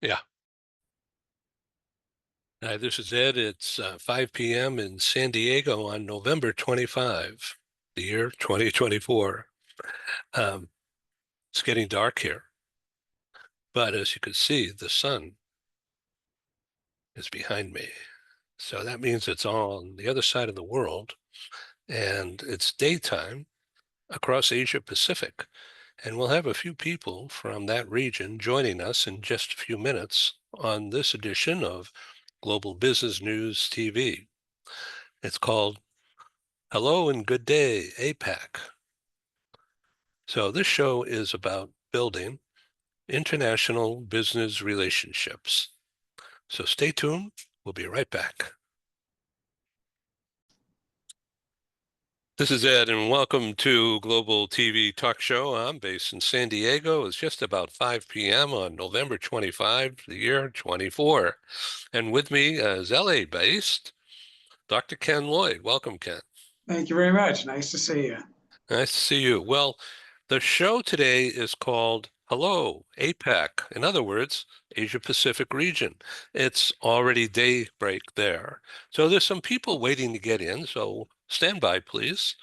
Yeah. This is Ed. It's 5 p.m. in San Diego on November 25, the year 2024. It's getting dark here, but as you can see, the sun is behind me. So that means it's on the other side of the world, and it's daytime across Asia Pacific. And we'll have a few people from that region joining us in just a few minutes on this edition of Global Business News TV. It's called Hello and Good Day, APAC. So this show is about building international business relationships. So stay tuned. We'll be right back. This is Ed, and welcome to Global TV Talk Show. I'm based in San Diego. It's just about 5 p.m. on November 25, the year 24. And with me is LA-based Dr. Ken Lloyd. Welcome, Ken. Thank you very much. Nice to see you. Nice to see you. Well, the show today is called Hello, APAC. In other words, Asia Pacific region. It's already daybreak there. So there's some people waiting to get in. So stand by, please.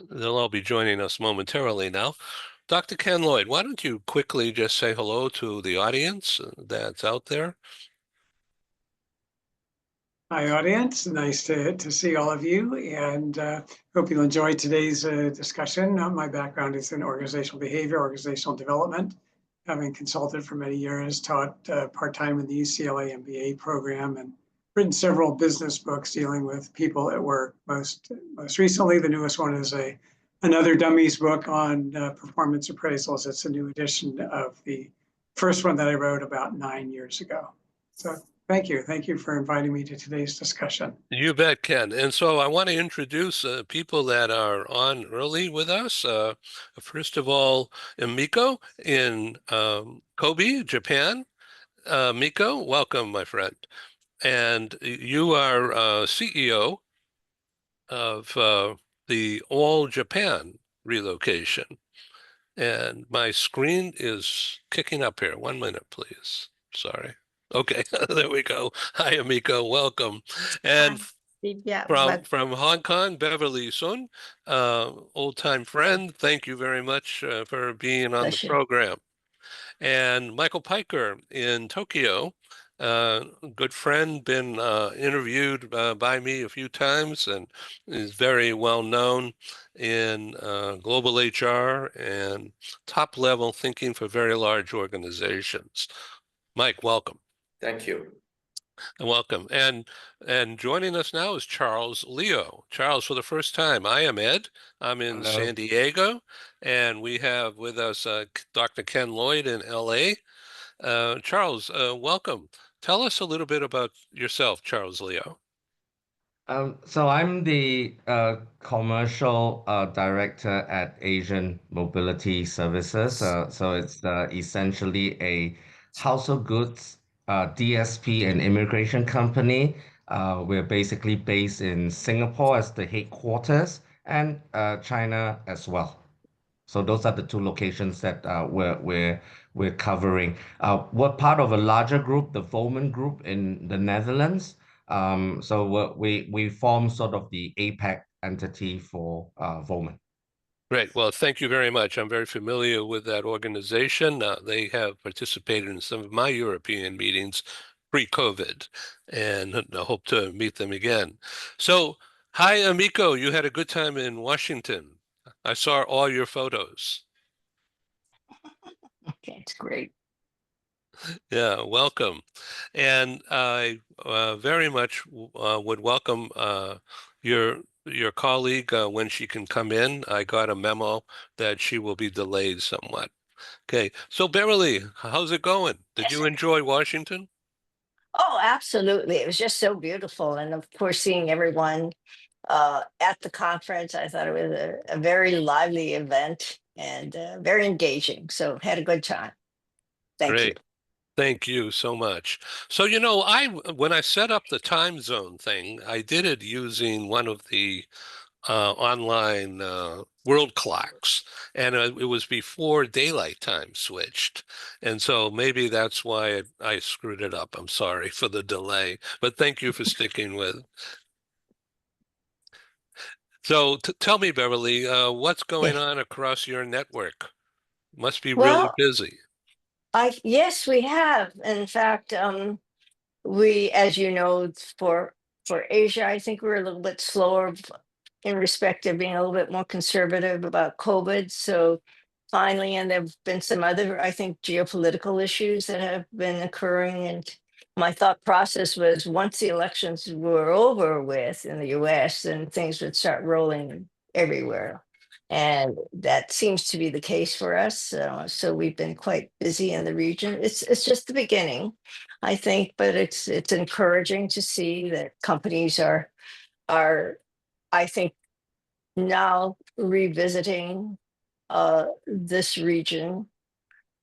They'll all be joining us momentarily now. Dr. Ken Lloyd, why don't you quickly just say hello to the audience that's out there? Hi, audience. Nice to see all of you, and hope you'll enjoy today's discussion. My background is in organizational behavior, organizational development, having consulted for many years, taught part-time in the UCLA MBA program, and written several business books dealing with people at work. Most recently, the newest one is another dummies book on performance appraisals. It's a new edition of the first one that I wrote about 9 years ago. So thank you. Thank you for inviting me to today's discussion. You bet, Ken. And so I want to introduce people that are on early with us. First of all, Miko in Kobe, Japan. Miko, welcome, my friend. And you are CEO of the All Japan relocation. And my screen is kicking up here. 1 minute, please. Sorry. Okay, there we go. Hi, Amiko. Welcome. And Yeah, from Hong Kong, Beverly Sun, old-time friend. Thank you very much for being on the program. And Michael Piker in Tokyo, good friend, been interviewed by me a few times and is very well known in global HR and top-level thinking for very large organizations. Mike, welcome. Thank you. Welcome. And joining us now is Charles Leo. Charles, for the first time, I am Ed. I'm in Hello. San Diego, and we have with us Dr. Ken Lloyd in LA. Charles, welcome. Tell us a little bit about yourself, Charles Leo. So I'm the commercial director at Asian Mobility Services. So it's essentially a household goods DSP and immigration company. We're basically based in Singapore as the headquarters and China as well. So those are the two locations that we're covering. We're part of a larger group, the Volman Group in the Netherlands. So we form sort of the APAC entity for Volman. Great. Well, thank you very much. I'm very familiar with that organization. They have participated in some of my European meetings pre-COVID, and I hope to meet them again. So, hi, Amiko. You had a good time in Washington. I saw all your photos. Okay, it's great. Yeah, welcome. And I very much would welcome your colleague when she can come in. I got a memo that she will be delayed somewhat. Okay, so Beverly, how's it going? Did you enjoy Washington? Oh, absolutely. It was just so beautiful. And of course, seeing everyone at the conference, I thought it was a very lively event and very engaging. So had a good time. Thank you. Great. Thank you so much. So, you know, when I set up the time zone thing, I did it using one of the online world clocks, and it was before daylight time switched, and so maybe that's why I screwed it up. I'm sorry for the delay, but thank you for sticking with. So tell me, Beverly, what's going Yes. on across your network? Must be really Well, busy. yes, we have. In fact, we, as you know, for Asia, I think we're a little bit slower in respect of being a little bit more conservative about COVID. So finally, and there've been some other, I think, geopolitical issues that have been occurring. And my thought process was once the elections were over with in the US, then things would start rolling everywhere. And that seems to be the case for us. So we've been quite busy in the region. It's just the beginning, I think, but it's encouraging to see that companies are I think now revisiting this region.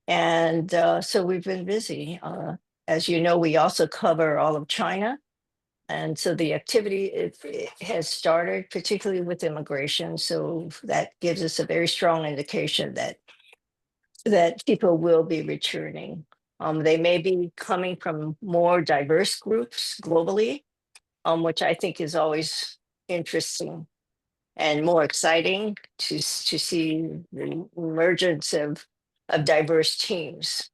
And so we've been busy. As you know, we also cover all of China. And so the activity it has started, particularly with immigration. So that gives us a very strong indication that people will be returning. They may be coming from more diverse groups globally, which I think is always interesting and more exciting to see the emergence of diverse teams.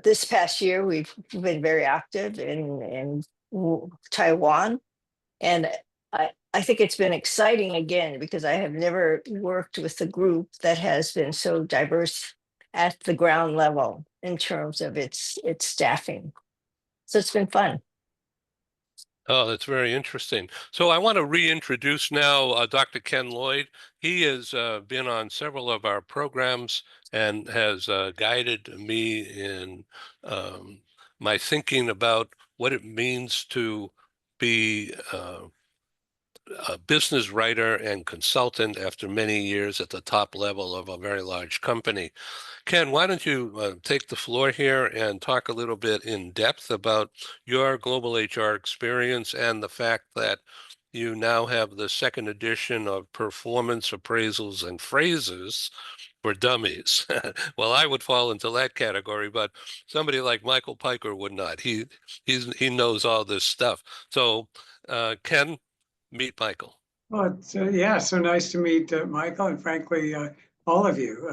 This past year, we've been very active in Taiwan, and I think it's been exciting again because I have never worked with a group that has been so diverse at the ground level in terms of its staffing. So it's been fun. Oh, that's very interesting. So I want to reintroduce now Dr. Ken Lloyd. He has been on several of our programs and has guided me in my thinking about what it means to be a business writer and consultant after many years at the top level of a very large company. Ken, why don't you take the floor here and talk a little bit in depth about your global HR experience and the fact that you now have the second edition of Performance Appraisals and Phrases for Dummies. Well, I would fall into that category, but somebody like Michael Piker would not. He knows all this stuff. So, Ken, meet Michael. Well, yeah, so nice to meet Michael, and frankly, all of you.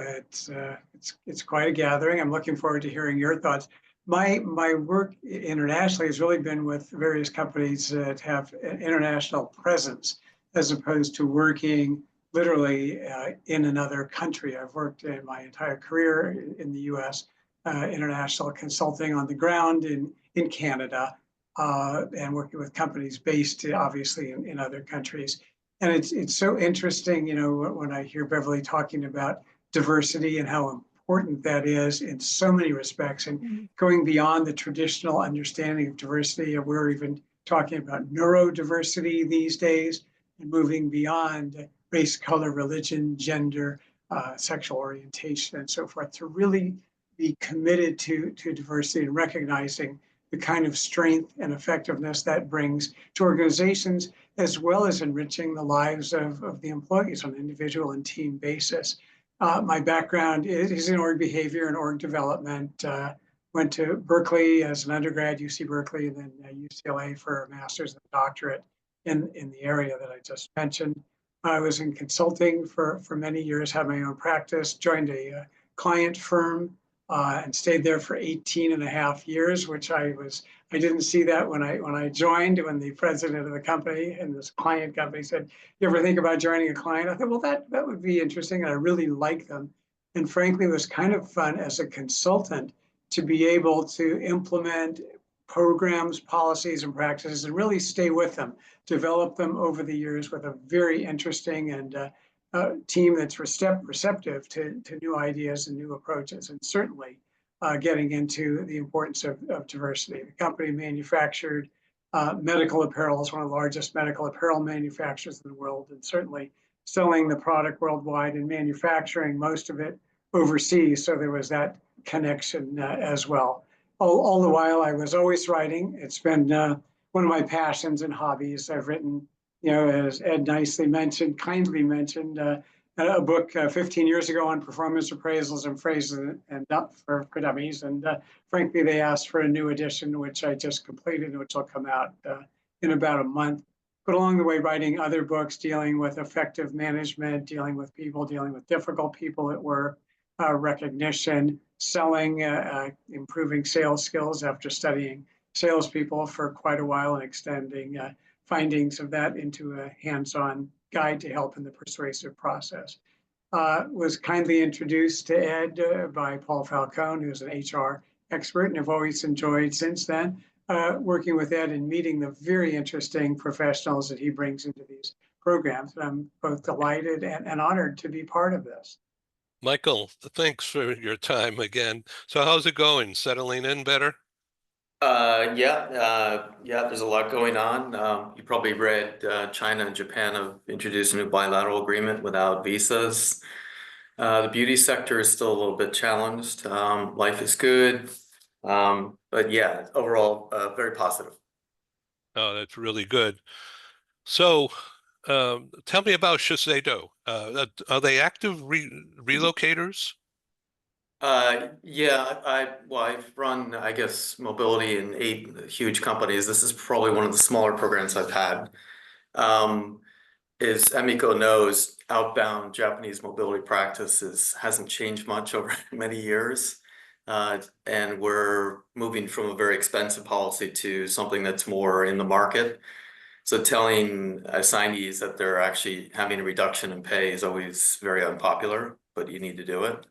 It's quite a gathering. I'm looking forward to hearing your thoughts. My work internationally has really been with various companies that have an international presence, as opposed to working literally in another country. I've worked in my entire career in the U.S. International consulting on the ground in Canada, and working with companies based obviously in other countries. And it's so interesting, when I hear Beverly talking about diversity and how important that is in so many respects, and going beyond the traditional understanding of diversity. And we're even talking about neurodiversity these days, and moving beyond race, color, religion, gender, sexual orientation, and so forth, to really be committed to diversity and recognizing the kind of strength and effectiveness that brings to organizations, as well as enriching the lives of the employees on an individual and team basis. My background is in org behavior and org development. Went to Berkeley as an undergrad, UC Berkeley, and then UCLA for a master's and doctorate in the area that I just mentioned. I was in consulting for many years, had my own practice, joined a client firm, and stayed there for 18 and a half years, which I didn't see that when I joined, when the president of the company and this client company said, "You ever think about joining a client?" I thought, well, that would be interesting. And I really like them. And frankly, it was kind of fun as a consultant to be able to implement programs, policies, and practices and really stay with them, develop them over the years with a very interesting and team that's receptive to new ideas and new approaches, and certainly getting into the importance of diversity. The company manufactured medical apparel, is one of the largest medical apparel manufacturers in the world, and certainly selling the product worldwide and manufacturing most of it overseas. So there was that connection as well. All the while, I was always writing. It's been one of my passions and hobbies. I've written as Ed nicely mentioned, kindly mentioned, a book 15 years ago on performance appraisals and phrases and for dummies. And frankly, they asked for a new edition, which I just completed, which will come out in about a month. But along the way, writing other books dealing with effective management, dealing with people, dealing with difficult people at work, recognition, selling, improving sales skills after studying salespeople for quite a while and extending findings of that into a hands-on guide to help in the persuasive process. Was kindly introduced to Ed by Paul Falcone, who's an HR expert, and have always enjoyed since then working with Ed and meeting the very interesting professionals that he brings into these programs. I'm both delighted and honored to be part of this. Michael, thanks for your time again. So how's it going? Settling in better? Yeah, there's a lot going on. You probably read China and Japan have introduced a new bilateral agreement without visas. The beauty sector is still a little bit challenged. Life is good. But yeah, overall, very positive. Oh, that's really good. So tell me about Shiseido. Are they active relocators? Yeah, I've run, I guess, mobility in 8 huge companies. This is probably one of the smaller programs I've had. As Emiko knows, outbound Japanese mobility practices hasn't changed much over many years. And we're moving from a very expensive policy to something that's more in the market. So telling assignees that they're actually having a reduction in pay is always very unpopular, but you need to do it.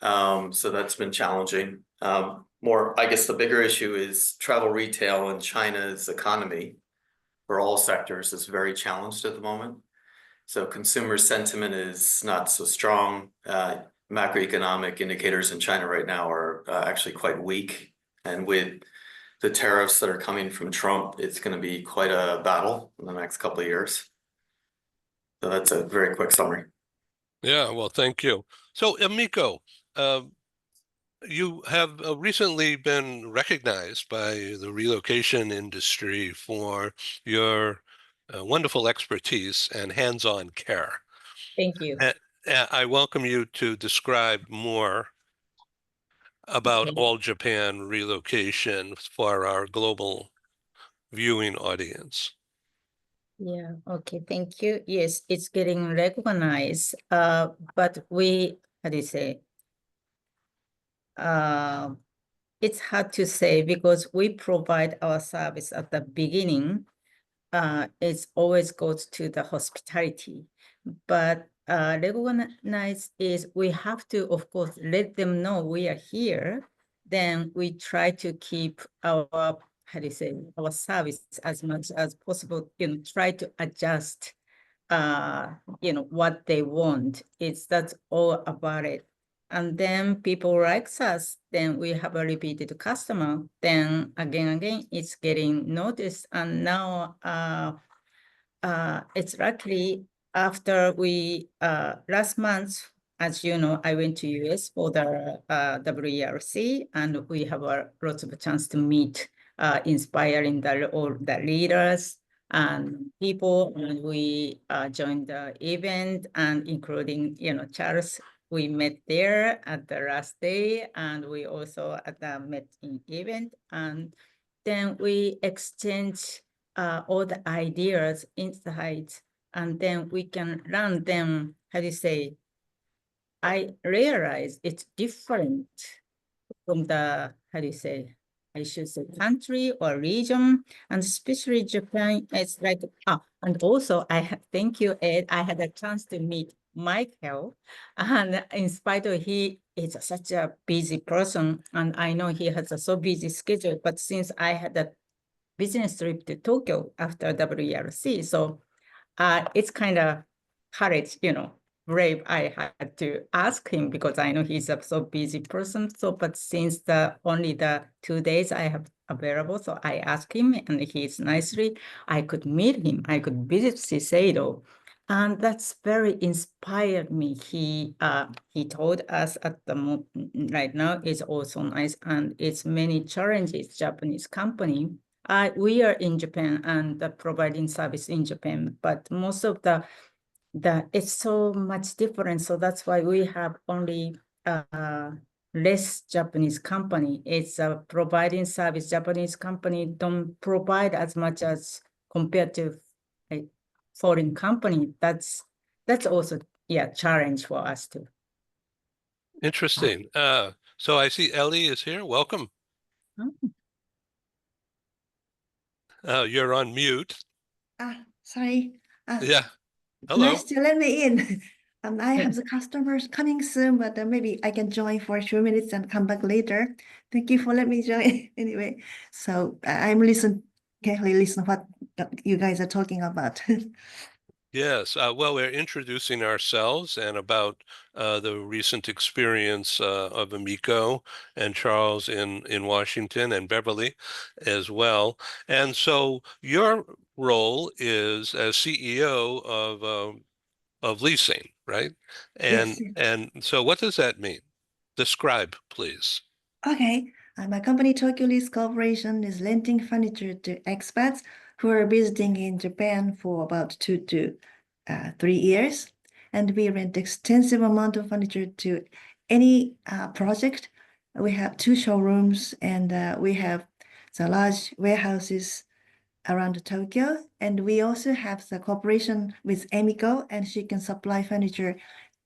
So that's been challenging. I guess the bigger issue is travel retail in China's economy for all sectors is very challenged at the moment. So consumer sentiment is not so strong. Macroeconomic indicators in China right now are actually quite weak. And with the tariffs that are coming from Trump, it's going to be quite a battle in the next couple of years. So that's a very quick summary. Yeah, well, thank you. So, Emiko, you have recently been recognized by the relocation industry for your wonderful expertise and hands-on care. Thank you. I welcome you to describe more about Okay. All Japan relocation for our global viewing audience. Yeah, okay, thank you. Yes, it's getting recognized, but we, how do you say, it's hard to say because we provide our service at the beginning. It always goes to the hospitality, but recognize is we have to, of course, let them know we are here. Then we try to keep our, how do you say, our service as much as possible, try to adjust, what they want. That's all about it. And then people like us, then we have a repeated customer, then again, it's getting noticed. And now it's luckily after we, last month, as you know, I went to US for the WERC, and we have lots of chance to meet inspiring all the leaders and people, and we joined the event, and including, Charles, we met there at the last day, and we also at the met in event, and then we exchange all the ideas, insights, and then we can run them, how do you say, I realize it's different from the, how do you say, I should say country or region, and especially Japan, it's like, and also thank you, Ed, I had a chance to meet Michael, and in spite of he is such a busy person, and I know he has a so busy schedule, but since I had a business trip to Tokyo after WERC, so it's kind of courage, brave. I had to ask him because I know he's a so busy person. So, but since only the 2 days I have available, so I asked him, and he's nicely, I could meet him. I could visit Shiseido, and that's very inspired me. He told us at the moment right now is also nice, and it's many challenges Japanese company we are in Japan and providing service in Japan, but most of the it's so much different. So that's why we have only less Japanese company. It's providing service. Japanese company don't provide as much as compared to a foreign company. That's also challenge for us too. Interesting. So I see Ellie is here. Welcome. You're on mute. Sorry. Yeah. Hello. Nice to let me in. I have the customers coming soon, but maybe I can join for a few minutes and come back later. Thank you for letting me join anyway. So I'm carefully listen what you guys are talking about. Yes. Well, we're introducing ourselves and about the recent experience of Amiko and Charles in Washington and Beverly as well. And so your role is as CEO of leasing, right? Yes. And so what does that mean? Describe, please. Okay. My company, Tokyo Lease Corporation, is renting furniture to expats who are visiting in Japan for about 2 to 3 years. And we rent extensive amount of furniture to any project. We have 2 showrooms and we have the large warehouses around Tokyo. And we also have the cooperation with Emiko, and she can supply furniture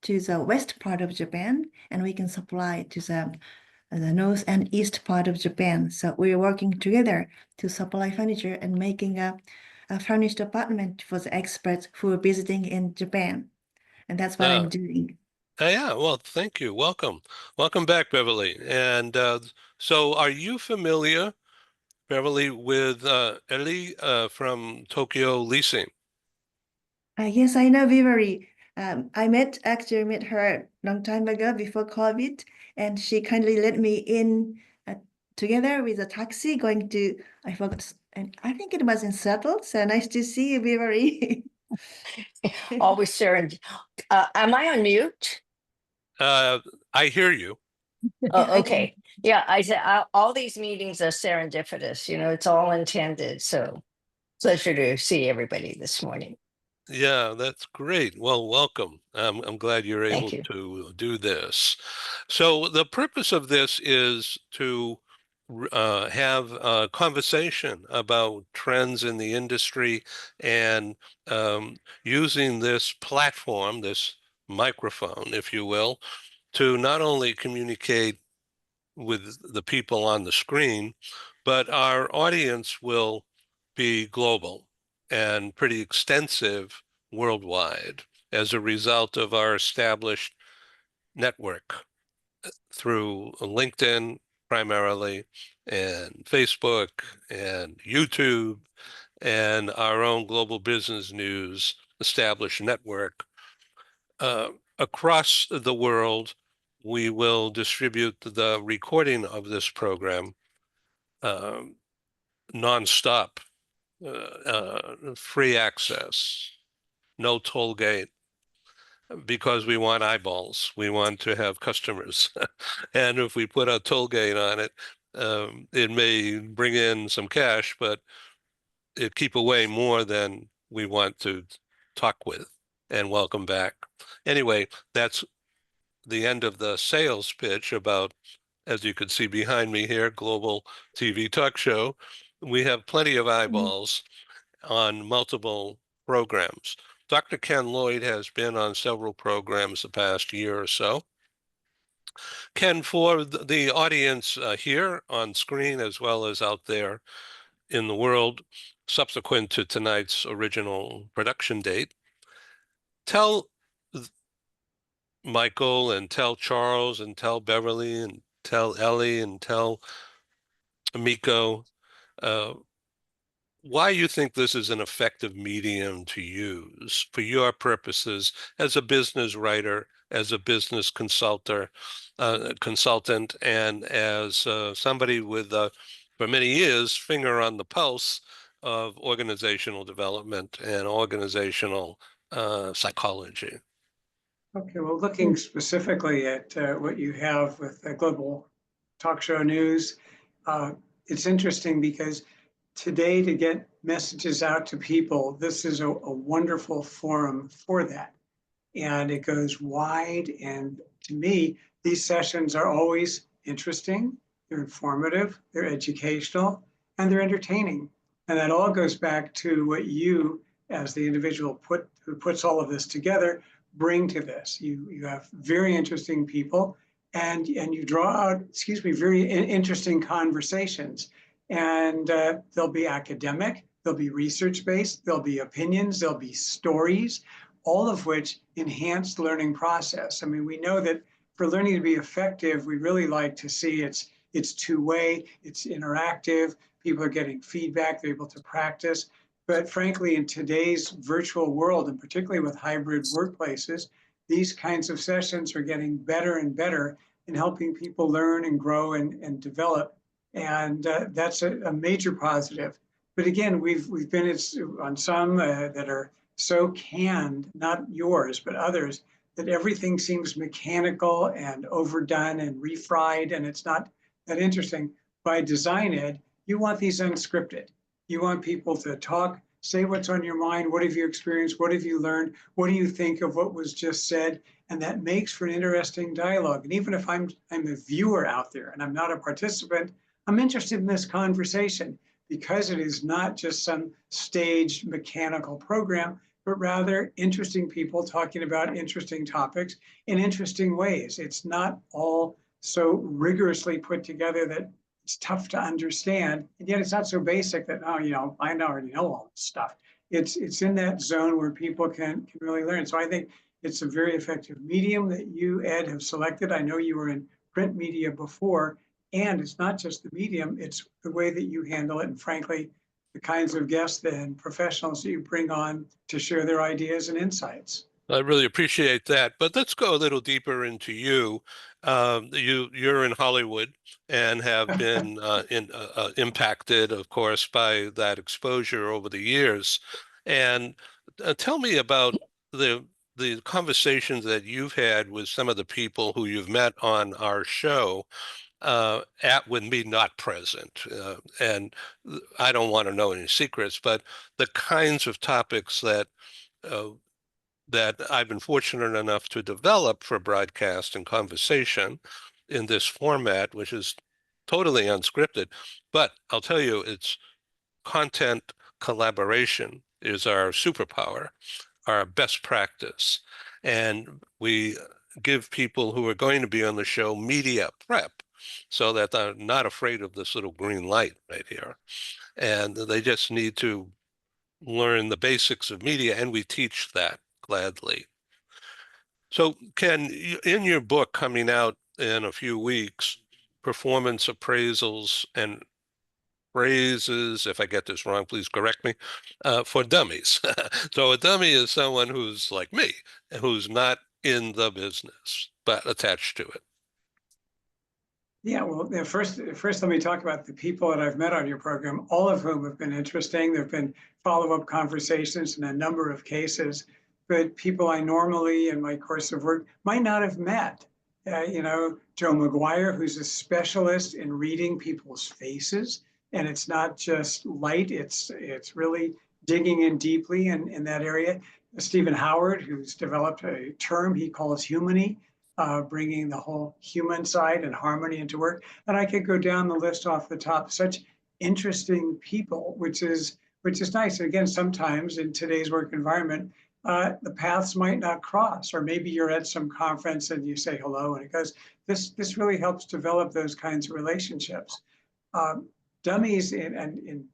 to the west part of Japan, and we can supply to the north and east part of Japan. So we're working together to supply furniture and making a furnished apartment for the experts who are visiting in Japan. And that's what I'm doing. Yeah, well, thank you. Welcome. Welcome back, Beverly. And so are you familiar, Beverly, with Ellie from Tokyo Leasing? Yes, I know Vivari. I actually met her a long time ago before COVID, and she kindly let me in together with a taxi going to, I forgot, and I think it was in Seattle. So nice to see you, Vivari. Always serendipitous. Am I on mute? I hear you. Oh, okay. Yeah, I said all these meetings are serendipitous. You know, it's all intended. So pleasure to see everybody this morning. Yeah, that's great. Well, welcome. I'm glad you're able Thank you. to do this. So the purpose of this is to have a conversation about trends in the industry and using this platform, this microphone, if you will, to not only communicate with the people on the screen, but our audience will be global and pretty extensive worldwide as a result of our established network through LinkedIn primarily, and Facebook and YouTube, and our own Global Business News established network. Across the world, we will distribute the recording of this program nonstop, free access, no toll gate, because we want eyeballs. We want to have customers. And if we put a toll gate on it, it may bring in some cash, but it keep away more than we want to talk with. And welcome back. Anyway, that's the end of the sales pitch about, as you can see behind me here, Global TV Talk Show. We have plenty of eyeballs on multiple programs. Dr. Ken Lloyd has been on several programs the past year or so. Ken, for the audience here on screen as well as out there in the world subsequent to tonight's original production date, tell Michael and tell Charles and tell Beverly and tell Ellie and tell Amiko why you think this is an effective medium to use for your purposes as a business writer, as a business consultant, and as somebody with, for many years, finger on the pulse of organizational development and organizational psychology. Okay, well, looking specifically at what you have with Global Talk Show News, it's interesting because today to get messages out to people, this is a wonderful forum for that. And it goes wide. And to me, these sessions are always interesting, they're informative, they're educational, and they're entertaining. And that all goes back to what you, as the individual who puts all of this together, bring to this. You have very interesting people, and you draw out, very interesting conversations. And they'll be academic, they'll be research-based, there'll be opinions, there'll be stories, all of which enhance the learning process. I mean, we know that for learning to be effective, we really like to see it's two-way, it's interactive, people are getting feedback, they're able to practice. But frankly, in today's virtual world, and particularly with hybrid workplaces, these kinds of sessions are getting better and better in helping people learn and grow and develop. And that's a major positive. But again, we've been on some that are so canned, not yours, but others, that everything seems mechanical and overdone and refried, and it's not that interesting. By design, Ed, you want these unscripted. You want people to talk, say what's on your mind, what have you experienced, what have you learned, what do you think of what was just said, and that makes for an interesting dialogue. And even if I'm a viewer out there and I'm not a participant, I'm interested in this conversation because it is not just some staged mechanical program, but rather interesting people talking about interesting topics in interesting ways. It's not all so rigorously put together that it's tough to understand, and yet it's not so basic that, oh, I already know all this stuff. It's in that zone where people can really learn. So I think it's a very effective medium that you, Ed, have selected. I know you were in print media before, and it's not just the medium, it's the way that you handle it. And frankly, the kinds of guests and professionals that you bring on to share their ideas and insights. I really appreciate that. But let's go a little deeper into you. You're in Hollywood and have been impacted, of course, by that exposure over the years. And tell me about the conversations that you've had with some of the people who you've met on our show with me not present. And I don't want to know any secrets, but the kinds of topics uh, that I've been fortunate enough to develop for broadcast and conversation in this format, which is totally unscripted. But I'll tell you, it's content collaboration is our superpower, our best practice. And we give people who are going to be on the show media prep so that they're not afraid of this little green light right here. And they just need to learn the basics of media, and we teach that gladly. So, Ken, in your book coming out in a few weeks, Performance Appraisals and Praises, if I get this wrong, please correct me, for dummies. So a dummy is someone who's like me, who's not in the business, but attached to it. Yeah, well, first, let me talk about the people that I've met on your program, all of whom have been interesting. There have been follow-up conversations in a number of cases, but people I normally in my course of work might not have met. Joe McGuire, who's a specialist in reading people's faces, and it's not just light, it's really digging in deeply in that area. Stephen Howard, who's developed a term he calls humany, bringing the whole human side and harmony into work. And I could go down the list off the top. Such interesting people, which is nice. Again, sometimes in today's work environment, the paths might not cross, or maybe you're at some conference and you say hello, and it goes. This really helps develop those kinds of relationships. Dummies in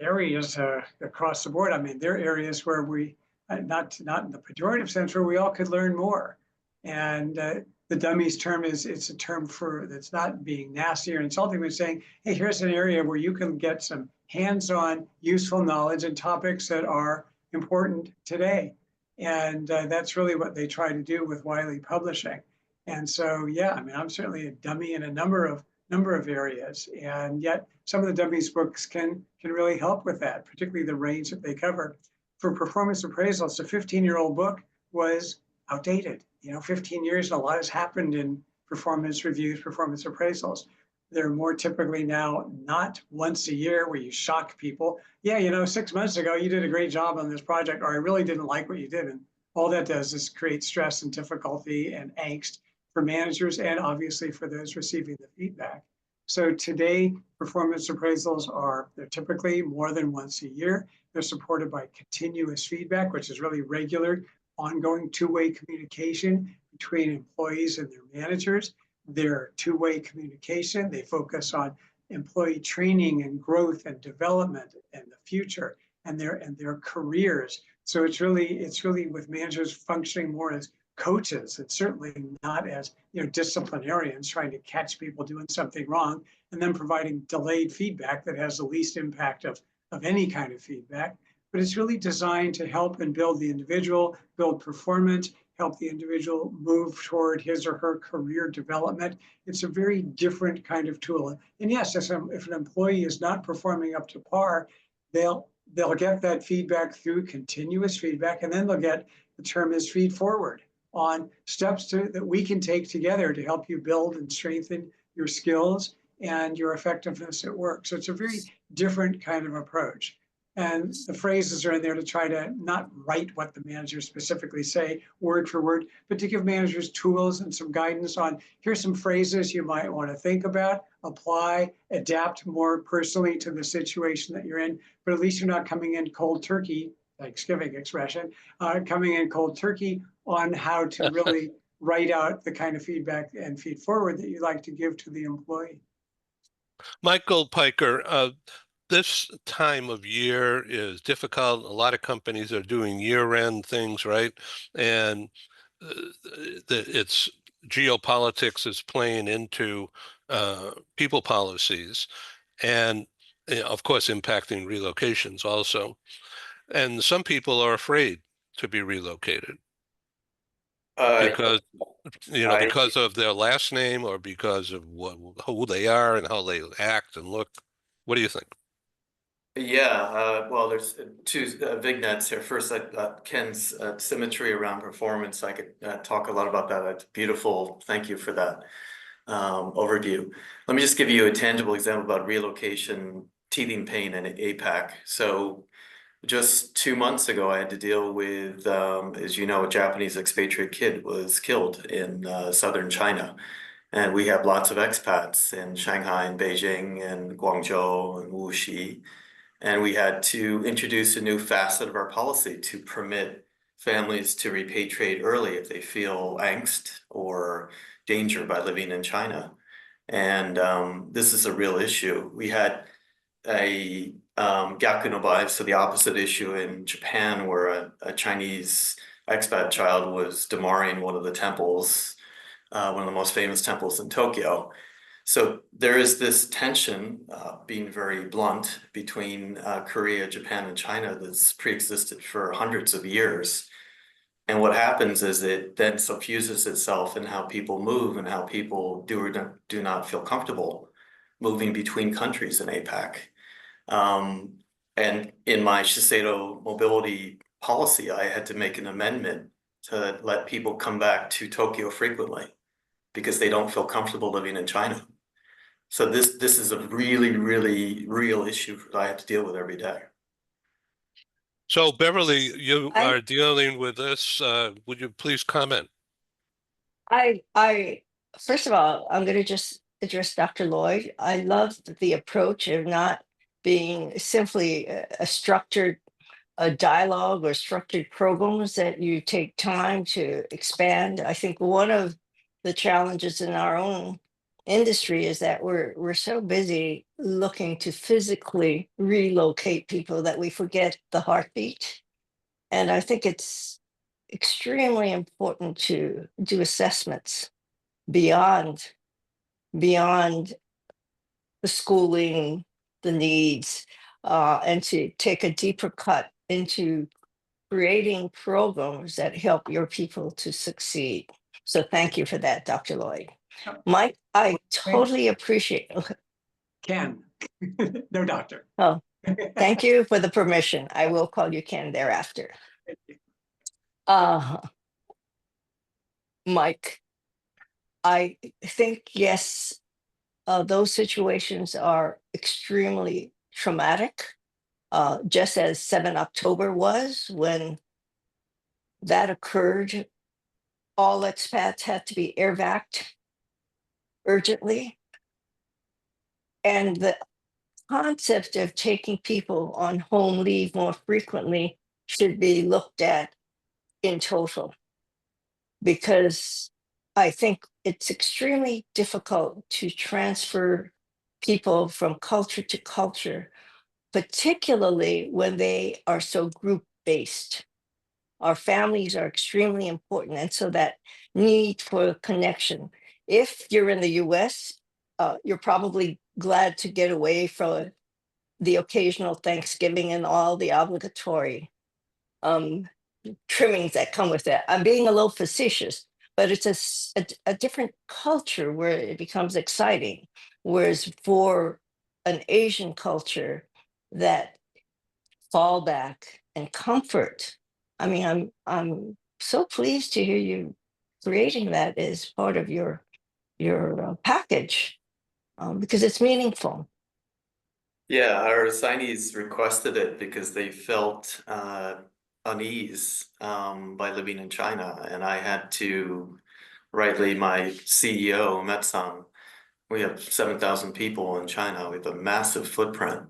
areas across the board. I mean, there are areas where we, not in the pejorative sense, where we all could learn more. And the dummies term it's a term that's not being nasty or insulting, but saying, hey, here's an area where you can get some hands-on useful knowledge and topics that are important today. And that's really what they try to do with Wiley Publishing. And so, yeah, I mean, I'm certainly a dummy in a number of areas, and yet some of the dummies books can really help with that, particularly the range that they cover. For Performance Appraisals, the 15-year-old book was outdated. 15 years and a lot has happened in performance reviews, performance appraisals. They're more typically now not once a year where you shock people. Yeah, 6 months ago, you did a great job on this project, or I really didn't like what you did. And all that does is create stress and difficulty and angst for managers and obviously for those receiving the feedback. So today, performance appraisals they're typically more than once a year. They're supported by continuous feedback, which is really regular, ongoing two-way communication between employees and their managers. They're two-way communication. They focus on employee training and growth and development and the future and their careers. So it's really with managers functioning more as coaches and certainly not as disciplinarians trying to catch people doing something wrong and then providing delayed feedback that has the least impact of any kind of feedback. But it's really designed to help and build the individual, build performance, help the individual move toward his or her career development. It's a very different kind of tool. And yes, if an employee is not performing up to par, they'll get that feedback through continuous feedback, and then they'll get, the term is feed forward, on steps that we can take together to help you build and strengthen your skills and your effectiveness at work. So it's a very different kind of approach. And the phrases are in there to try to not write what the managers specifically say word for word, but to give managers tools and some guidance on, here's some phrases you might want to think about, apply, adapt more personally to the situation that you're in. But at least you're not coming in cold turkey, Thanksgiving expression, coming in cold turkey on how to really write out the kind of feedback and feed forward that you'd like to give to the employee. Michael Piker, this time of year is difficult. A lot of companies are doing year-end things, right? And it's geopolitics is playing into people policies, and of course impacting relocations also. And some people are afraid to be relocated because because of their last name or because of who they are and how they act and look. What do you think? Yeah, well, there's two vignettes here. First, Ken's symmetry around performance. I could talk a lot about that. It's beautiful. Thank you for that overview. Let me just give you a tangible example about relocation, teething pain in APAC. So just 2 months ago, I had to deal with, as you know, a Japanese expatriate kid was killed in southern China. And we have lots of expats in Shanghai and Beijing and Guangzhou and Wuxi. And we had to introduce a new facet of our policy to permit families to repatriate early if they feel angst or danger by living in China. And this is a real issue. We had a Gyaku no Bai, so the opposite issue in Japan, where a Chinese expat child was demarring one of the temples, one of the most famous temples in Tokyo. So there is this tension, being very blunt, between Korea, Japan, and China that's pre-existed for hundreds of years. And what happens is it then suffuses itself in how people move and how people do or do not feel comfortable moving between countries in APAC. And in my Shiseido mobility policy, I had to make an amendment to let people come back to Tokyo frequently because they don't feel comfortable living in China. So this is a really, really real issue that I have to deal with every day. So Beverly, you are dealing with this. Would you please comment? I first of all, I'm going to just address Dr. Lloyd. I love the approach of not being simply a structured dialogue or structured programs that you take time to expand. I think one of the challenges in our own industry is that we're so busy looking to physically relocate people that we forget the heartbeat. And I think it's extremely important to do assessments beyond the schooling, the needs, and to take a deeper cut into creating programs that help your people to succeed. So thank you for that, Dr. Lloyd. Mike, I totally appreciate. Ken, no doctor. Oh, thank you for the permission. I will call you Ken thereafter. Mike, I think, yes, those situations are extremely traumatic, just as 7 October was when that occurred. All expats had to be air vac urgently. And the concept of taking people on home leave more frequently should be looked at in total, because I think it's extremely difficult to transfer people from culture to culture, particularly when they are so group based. Our families are extremely important. And so that need for connection. If you're in the US, you're probably glad to get away from the occasional Thanksgiving and all the obligatory um, trimmings that come with that. I'm being a little facetious, but it's a different culture where it becomes exciting. Whereas for an Asian culture, that fallback and comfort. I mean, I'm so pleased to hear you creating that as part of your package, because it's meaningful. Yeah, our assignees requested it because they felt unease by living in China, and I had to, rightly, my CEO, Metsang, we have 7,000 people in China. We have a massive footprint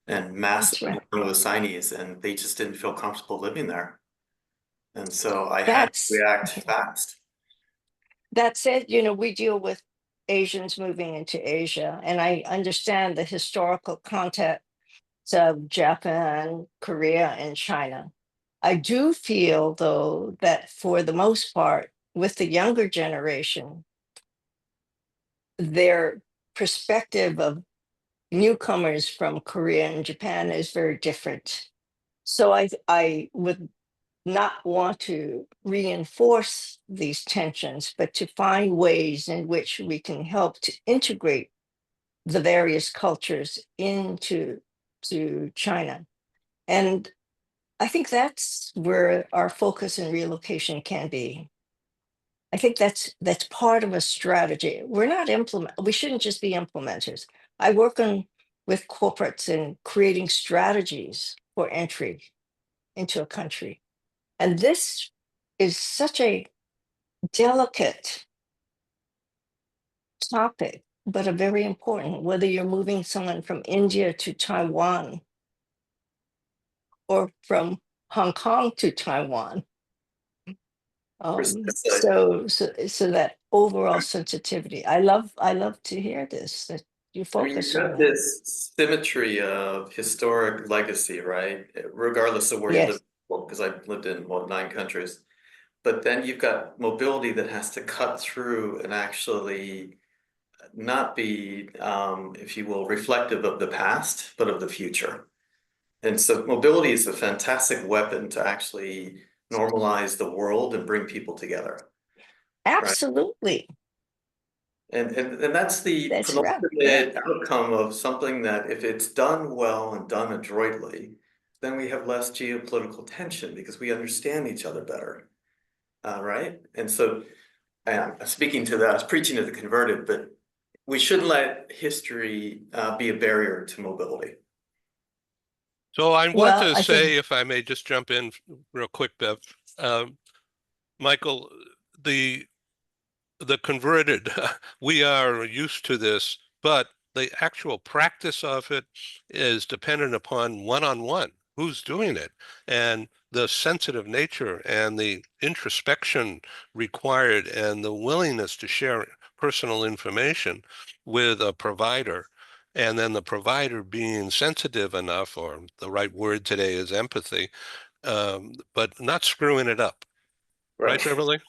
and massive That's right. number of assignees, and they just didn't feel comfortable living there. And so I had to That's react fast. that said, we deal with Asians moving into Asia, and I understand the historical context of Japan, Korea, and China. I do feel, though, that for the most part, with the younger generation, their perspective of newcomers from Korea and Japan is very different. So I would not want to reinforce these tensions, but to find ways in which we can help to integrate the various cultures into China. And I think that's where our focus in relocation can be. I think that's part of a strategy. We shouldn't just be implementers. I work with corporates in creating strategies for entry into a country. And this is such a delicate topic, but a very important, whether you're moving someone from India to Taiwan or from Hong Kong to Taiwan. Precisely. So that overall sensitivity. I love to hear this, that you I mean, focus you've on got that. this symmetry of historic legacy, right? Regardless of where you live, Yes, because I've lived in, 9 countries. But then you've got mobility that has to cut through and actually not be, if you will, reflective of the past, but of the future. And so mobility is a fantastic weapon to actually normalize the world and bring people together, right? absolutely. And that's the That's right. Yeah. penultimate outcome of something that if it's done well and done adroitly, then we have less geopolitical tension because we understand each other better, right? And so, speaking to that, I was preaching to the converted, but we shouldn't let history be a barrier to mobility. So I want Well, to I think say, if I may just jump in real quick, Bev, Michael, the converted, we are used to this, but the actual practice of it is dependent upon one-on-one, who's doing it, and the sensitive nature and the introspection required and the willingness to share personal information with a provider. And then the provider being sensitive enough, or the right word today is empathy, but not screwing it up. Right, Right. Beverly?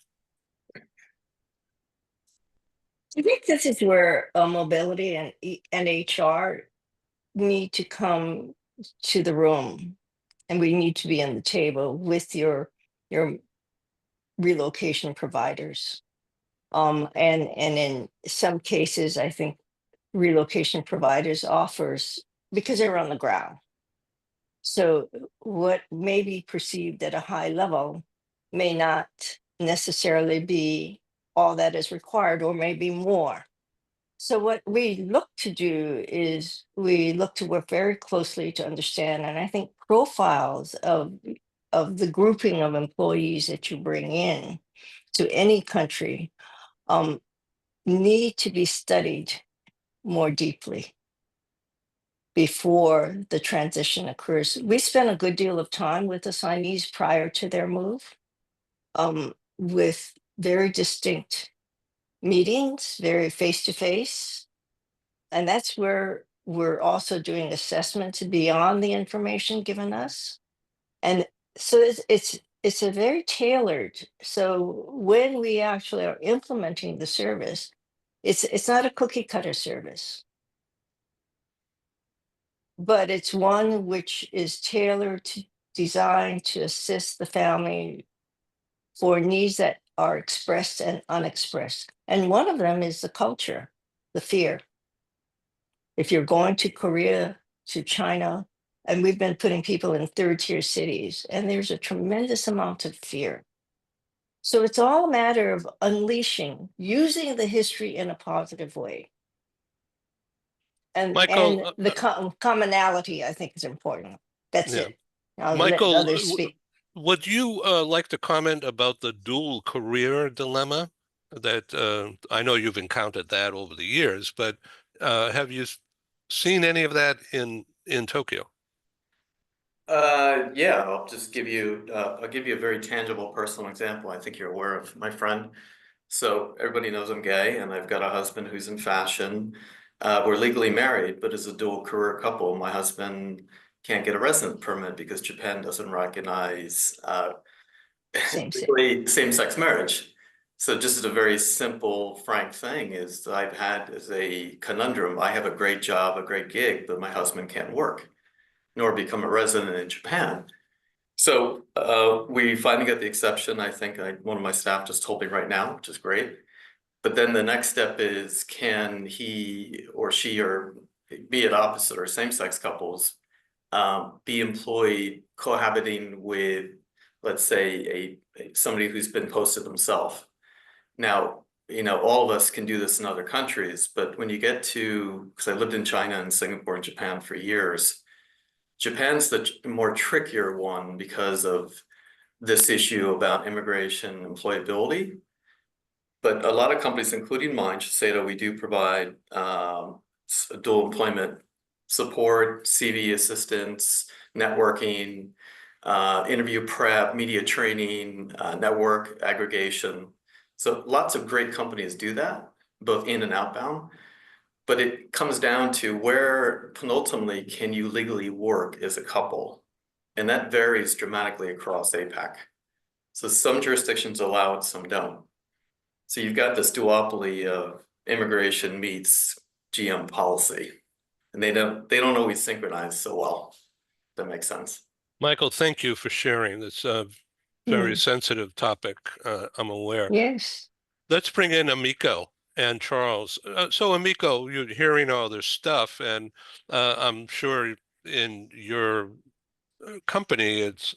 this is where mobility and HR need to come to the room, and we need to be on the table with your relocation providers. And in some cases, I think relocation providers offers, because they're on the ground. So what may be perceived at a high level may not necessarily be all that is required, or maybe more. So what we look to do is we look to work very closely to understand, and I think profiles of the grouping of employees that you bring in to any country need to be studied more deeply before the transition occurs. We spent a good deal of time with the Siamese prior to their move, with very distinct meetings, very face-to-face. And that's where we're also doing assessments beyond the information given us. And so it's a very tailored. So when we actually are implementing the service, it's not a cookie cutter service, but it's one which is tailored to designed to assist the family for needs that are expressed and unexpressed. And one of them is the culture, the fear. If you're going to Korea, to China, and we've been putting people in third tier cities, and there's a tremendous amount of fear. So it's all a matter of unleashing, using the history in a positive way. And Michael, the commonality, I think, is important. That's yeah. it. I'll Michael, let others speak. would you like to comment about the dual career dilemma that I know you've encountered that over the years, but have you seen any of that in Tokyo? Yeah, I'll just give you, I'll give you a very tangible personal example. I think you're aware of my friend. So everybody knows I'm gay and I've got a husband who's in fashion. We're legally married, but as a dual career couple, my husband can't get a resident permit because Japan doesn't recognize same-sex marriage. So just as a very simple, frank thing is that I've had as a conundrum. I have a great job, a great gig, but my husband can't work, nor become a resident in Japan. So we finally got the exception. I think one of my staff just told me right now, which is great. But then the next step is, can he or she, or be it opposite or same-sex couples, be employed cohabiting with, let's say, somebody who's been posted themselves. Now, you know, all of us can do this in other countries, but when you get to, because I lived in China and Singapore and Japan for years, Japan's the more trickier one because of this issue about immigration employability. But a lot of companies, including mine, Shiseido, we do provide dual employment support, CV assistance, networking, interview prep, media training, network aggregation. So lots of great companies do that, both in and outbound. But it comes down to where penultimately can you legally work as a couple? And that varies dramatically across APAC. So some jurisdictions allow it, some don't. So you've got this duopoly of immigration meets GM policy, and they don't always synchronize so well. If that makes sense. Michael, thank you for sharing this very sensitive topic. I'm aware. Yes. Let's bring in Amiko and Charles. So Amiko, you're hearing all this stuff, and I'm sure in your company, it's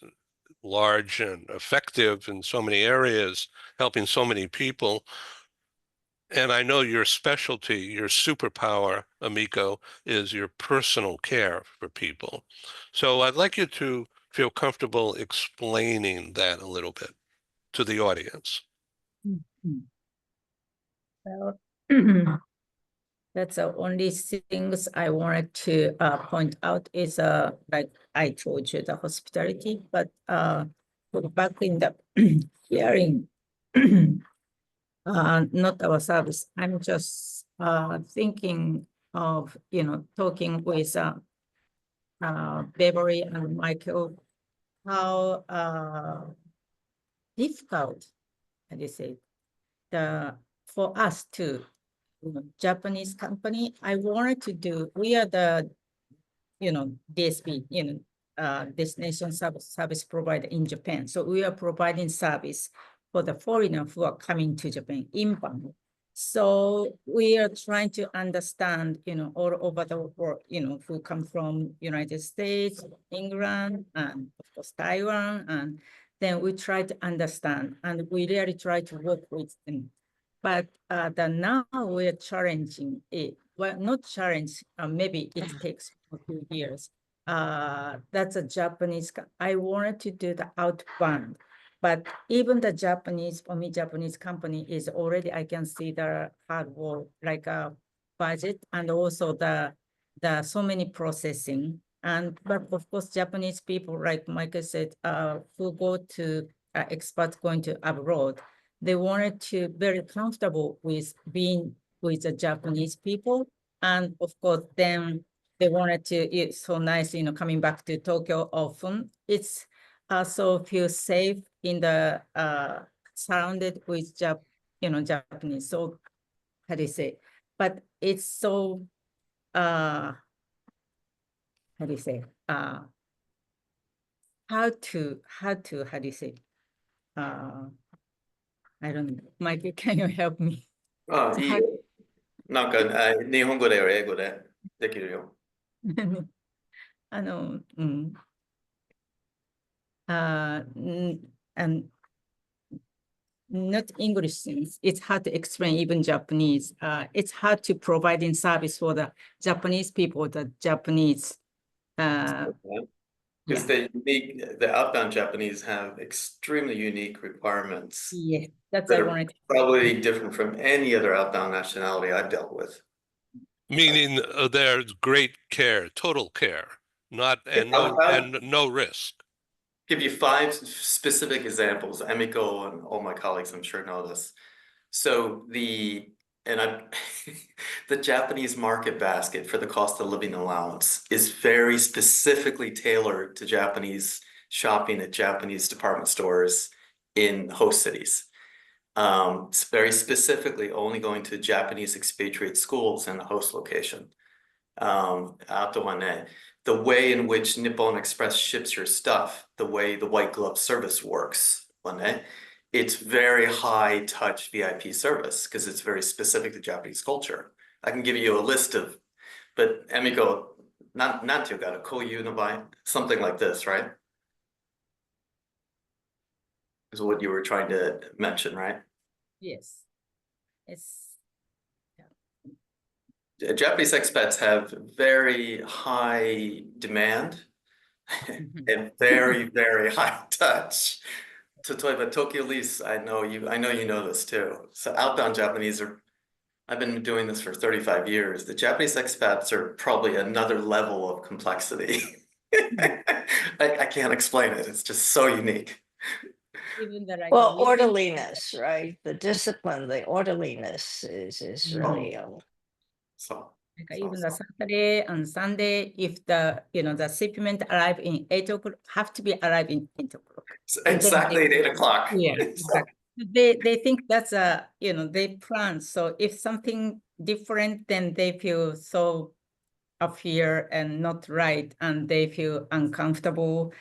large and effective in so many areas, helping so many people. And I know your specialty, your superpower, Amiko, is your personal care for people. So I'd like you to feel comfortable explaining that a little bit to the audience. Well, that's the only things I wanted to point out is like I told you, the hospitality, but back in the hearing, not our service. I'm just thinking of, you know, talking with Beverly and Michael, how difficult, as you say, for us to, you know, Japanese company, I wanted to do, we are the, you know, DSP, you know, destination service provider in Japan. So we are providing service for the foreigner who are coming to Japan inbound. So we are trying to understand, you know, all over the world, you know, who come from United States, England, and of course Taiwan, and then we try to understand, and we really try to work with them. but now we're challenging it. Well, not challenge, maybe it takes a few years. That's a Japanese, I wanted to do the outbound, but even the Japanese, for me, Japanese company is already, I can see the hard work, like a budget and also the so many processing. But of course, Japanese people, like Michael said, who go to expats going to abroad, they wanted to very comfortable with being with the Japanese people. And of course, then they wanted to, it's so nice, coming back to Tokyo often. It's also feel safe in the surrounded with Japanese. So how do you say? But it's so how do you say? How do you say? I don't know. Mikey, can you help me? あ、いいよ。なんか、日本語で英語でできるよ。And not English things. It's hard to explain even Japanese. It's hard to provide in service for the Japanese people, the Japanese. Because the outbound Japanese have extremely unique requirements. Yeah, that's that I are wanted. probably different from any other outbound nationality I've dealt with. Meaning there's great care, total care, no risk. Give you 5 specific examples. Emiko and all my colleagues, I'm sure, know this. So the Japanese market basket for the cost of living allowance is very specifically tailored to Japanese shopping at Japanese department stores in host cities. It's very specifically only going to Japanese expatriate schools in the host location. The way in which Nippon Express ships your stuff, the way the white glove service works, it's very high touch VIP service because it's very specific to Japanese culture. I can give you a list of, but Emiko, not you got a koyu no bai, something like this, right? Is what you were trying to mention, right? Yes. It's Japanese expats have very high demand and very, very high touch. But Tokyo Lease, I know you know this too. So outbound Japanese I've been doing this for 35 years. The Japanese expats are probably another level of complexity. I can't explain it. It's just so unique. even the like. Well, orderliness, right? The discipline, the orderliness is really. So. Even the Saturday and Sunday, if the the shipment arrive in 8 o'clock, have to be arrived in 8 o'clock. Exactly at 8 o'clock. Yeah, exactly. They think that's they plan. So if something different, then they feel so up here and not right, and they feel uncomfortable.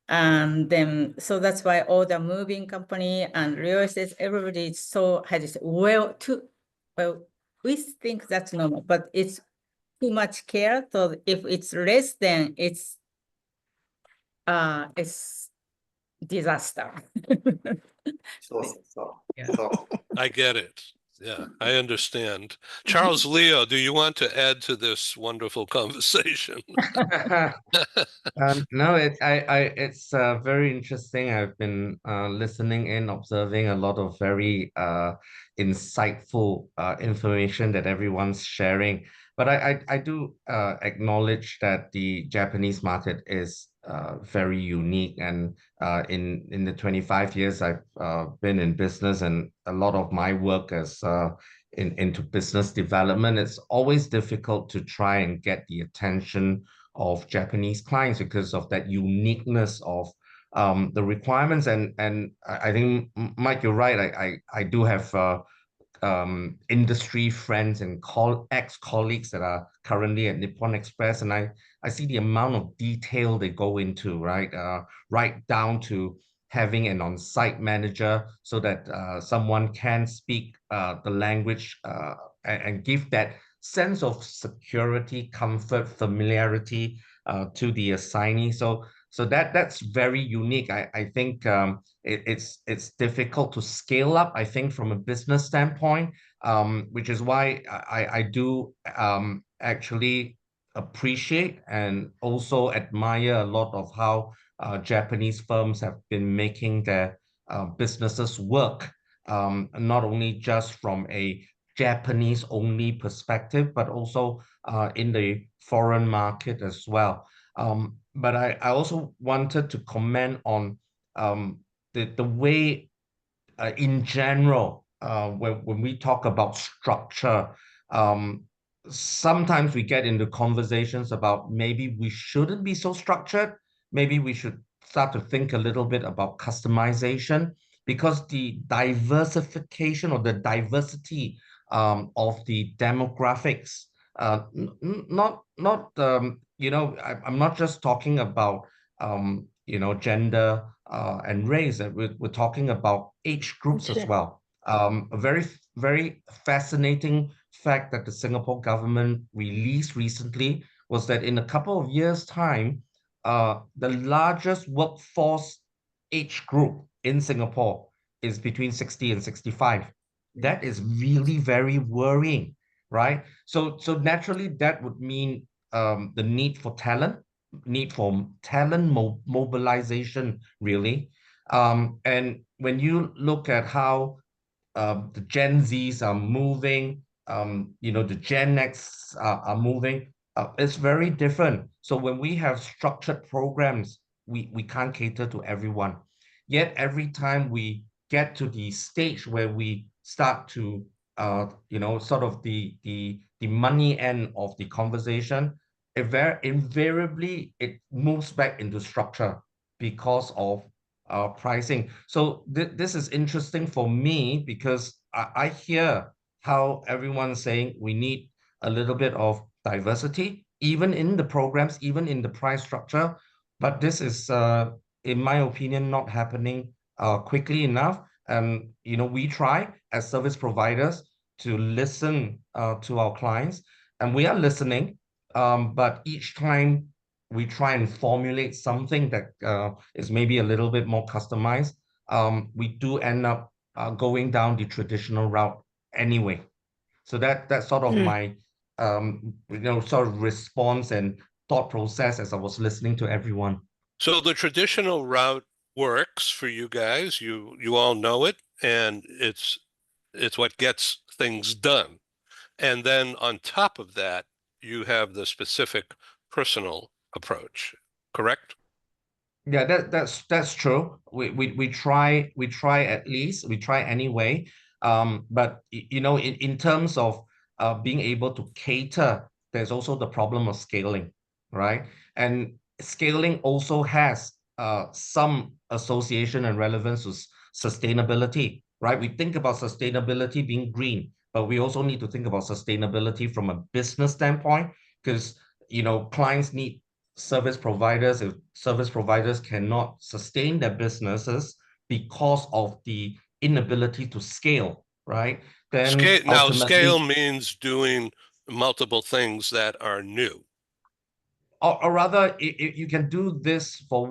And then so that's why all the moving company and real estate, everybody is so well, we think that's normal, but it's too much care. So if it's less, then it's disaster. I get it. Yeah, I understand. Charles Leo, do you want to add to this wonderful conversation? No, it's very interesting. I've been listening in, observing a lot of very insightful information that everyone's sharing. But I do acknowledge that the Japanese market is very unique, and in the 25 years I've been in business, and a lot of my work is into business development, it's always difficult to try and get the attention of Japanese clients because of that uniqueness of the requirements. And I think, Mike, you're right. I do have industry friends and ex-colleagues that are currently at Nippon Express, and I see the amount of detail they go into, right? Right down to having an on-site manager so that someone can speak the language and give that sense of security, comfort, familiarity to the assignee. So So that's very unique. I think it's difficult to scale up, I think, from a business standpoint, which is why I do actually appreciate and also admire a lot of how Japanese firms have been making their businesses work, not only just from a Japanese only perspective, but also in the foreign market as well. But I also wanted to comment on the way in general, when we talk about structure, um, sometimes we get into conversations about maybe we shouldn't be so structured. Maybe we should start to think a little bit about customization, because the diversification or the diversity of the demographics, not I'm not just talking about gender and race. We're talking about age groups as well. A very fascinating fact that the Singapore government released recently was that in a couple of years' time, the largest workforce age group in Singapore is between 60 and 65. That is really very worrying, right? So naturally, that would mean the need for talent mobilization, really. And when you look at how the Gen Zs are moving, the Gen X are moving, it's very different. So when we have structured programs, we can't cater to everyone. Yet every time we get to the stage where we start to, sort of the money end of the conversation, invariably it moves back into structure because of pricing. So this is interesting for me because I hear how everyone's saying we need a little bit of diversity, even in the programs, even in the price structure. But this is, in my opinion, not happening quickly enough. And we try as service providers to listen to our clients, and we are listening. But each time we try and formulate something that is maybe a little bit more customized, we do end up going down the traditional route anyway. So that's sort of my sort of response and thought process as I was listening to everyone. So the traditional route works for you guys. You all know it, and it's what gets things done. And then on top of that, you have the specific personal approach, correct? Yeah, that's true. We try at least, we try anyway. But in terms of being able to cater, there's also the problem of scaling, right? And scaling also has some association and relevance with sustainability, right? We think about sustainability being green, but we also need to think about sustainability from a business standpoint, because clients need service providers. If service providers cannot sustain their businesses because of the inability to scale, right? Then Now, scale ultimately, means doing multiple things that are new. or rather, if you can do this for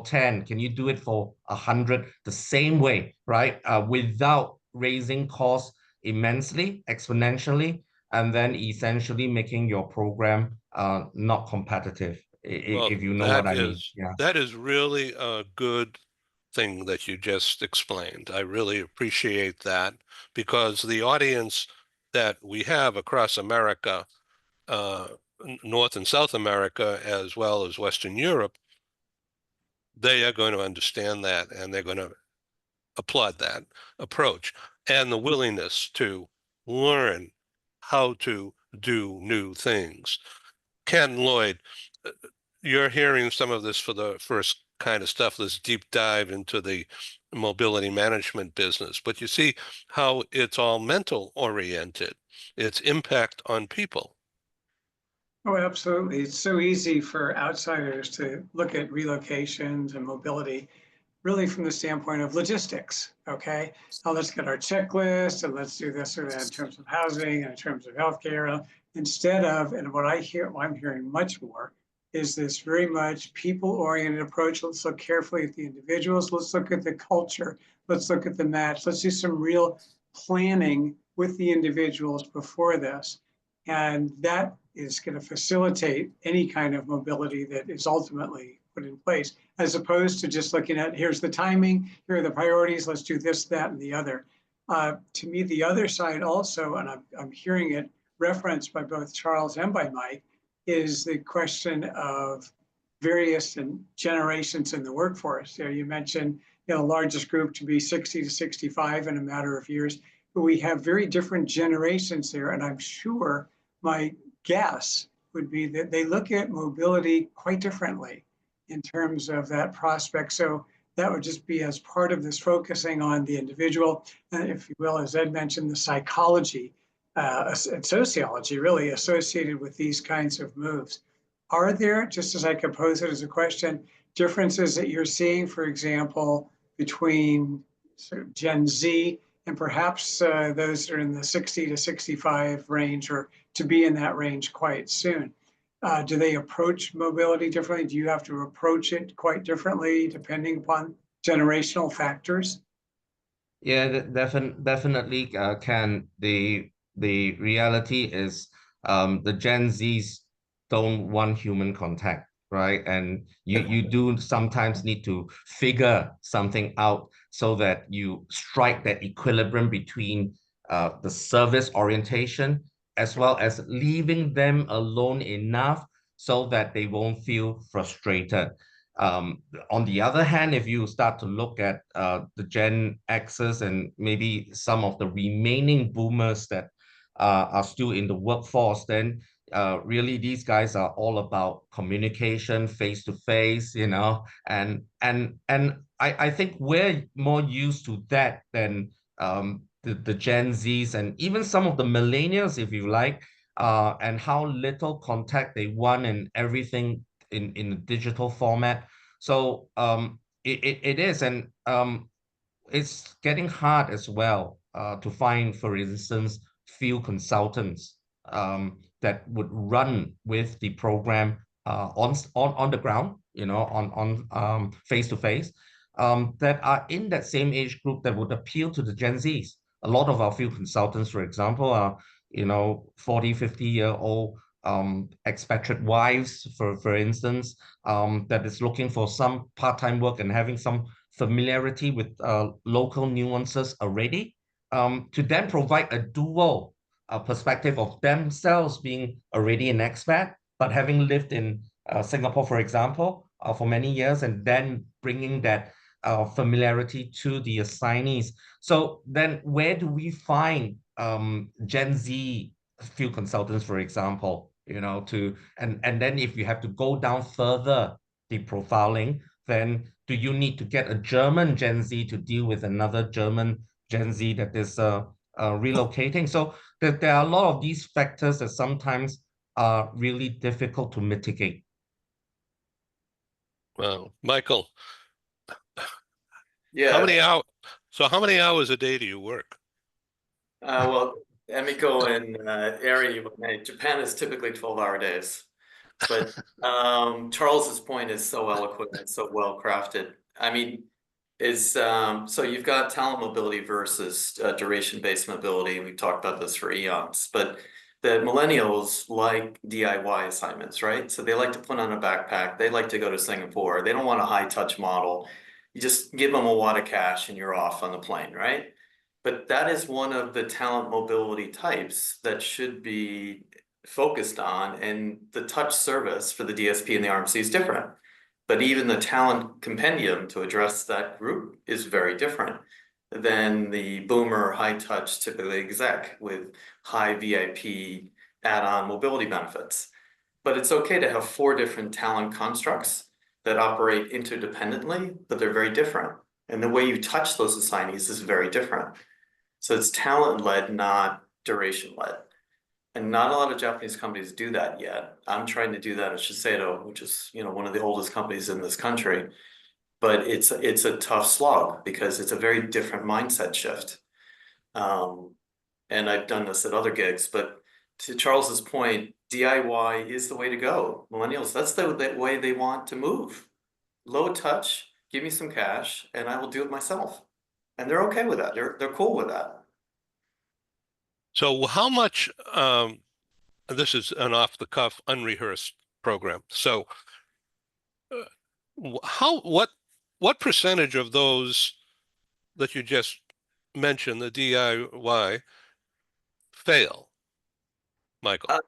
10, can you do it for 100 the same way, right? Without raising costs immensely, exponentially, and then essentially making your program not competitive, Well, if you know what I mean. Yeah. that is really a good thing that you just explained. I really appreciate that, because the audience that we have across America, North and South America, as well as Western Europe, they are going to understand that, and they're going to applaud that approach and the willingness to learn how to do new things. Ken Lloyd, you're hearing some of this for the first kind of stuff, this deep dive into the mobility management business, but you see how it's all mental oriented, its impact on people. Oh, absolutely. It's so easy for outsiders to look at relocations and mobility really from the standpoint of logistics. Okay, now let's get our checklist and let's do this or that in terms of housing and in terms of healthcare, instead of, and what I'm hearing much more is this very much people-oriented approach. Let's look carefully at the individuals. Let's look at the culture. Let's look at the match. Let's do some real planning with the individuals before this. And that is going to facilitate any kind of mobility that is ultimately put in place, as opposed to just looking at, here's the timing, here are the priorities, let's do this, that, and the other. To me, the other side also, and I'm hearing it referenced by both Charles and by Mike, is the question of various generations in the workforce. You mentioned, the largest group to be 60 to 65 in a matter of years, but we have very different generations there. And I'm sure my guess would be that they look at mobility quite differently in terms of that prospect. So that would just be as part of this focusing on the individual, if you will, as Ed mentioned, the psychology and sociology really associated with these kinds of moves. Are there, just as I could pose it as a question, differences that you're seeing, for example, between sort of Gen Z and perhaps those that are in the 60 to 65 range, or to be in that range quite soon? Do they approach mobility differently? Do you have to approach it quite differently depending upon generational factors? Yeah, definitely can. The reality is the Gen Zs don't want human contact, right? And you do sometimes need to figure something out so that you strike that equilibrium between the service orientation as well as leaving them alone enough so that they won't feel frustrated. On the other hand, if you start to look at the Gen X's and maybe some of the remaining boomers that are still in the workforce, then really these guys are all about communication, face to face, and I think we're more used to that than the Gen Zs and even some of the millennials, if you like, and how little contact they want and everything in a digital format. So it is, and it's getting hard as well to find, for instance, field consultants that would run with the program on the ground, on face to face, that are in that same age group that would appeal to the Gen Zs. A lot of our field consultants, for example, are 40, 50-year-old expatriate wives, for instance, that is looking for some part-time work and having some familiarity with local nuances already, to then provide a dual perspective of themselves being already an expat, but having lived in Singapore, for example, for many years, and then bringing that familiarity to the assignees. So then where do we find Gen Z field consultants, for example, and then if you have to go down further the profiling, then do you need to get a German Gen Z to deal with another German Gen Z that is relocating? So there are a lot of these factors that sometimes are really difficult to mitigate. Well, Michael, Yeah. how many hours a day do you work? Well, Emiko and Ari, Japan is typically 12-hour days. But Charles's point is so eloquent and so well crafted. I mean, so you've got talent mobility versus duration-based mobility. We've talked about this for eons, but the millennials like DIY assignments, right? So they like to put on a backpack. They like to go to Singapore. They don't want a high-touch model. You just give them a wad of cash and you're off on the plane, right? But that is one of the talent mobility types that should be focused on, and the touch service for the DSP and the RMC is different. But even the talent compendium to address that group is very different than the boomer high touch, typically exec with high VIP add-on mobility benefits. But it's okay to have 4 different talent constructs that operate interdependently, but they're very different. And the way you touch those assignees is very different. So it's talent-led, not duration-led. And not a lot of Japanese companies do that yet. I'm trying to do that at Shiseido, which is one of the oldest companies in this country. But it's a tough slog because it's a very different mindset shift. And I've done this at other gigs. But to Charles's point, DIY is the way to go. Millennials, that's the way they want to move. Low touch, give me some cash, and I will do it myself. And they're okay with that. They're cool with that. So how much, this is an off-the-cuff, unrehearsed program. So what percentage of those that you just mentioned, the DIY, fail, Michael?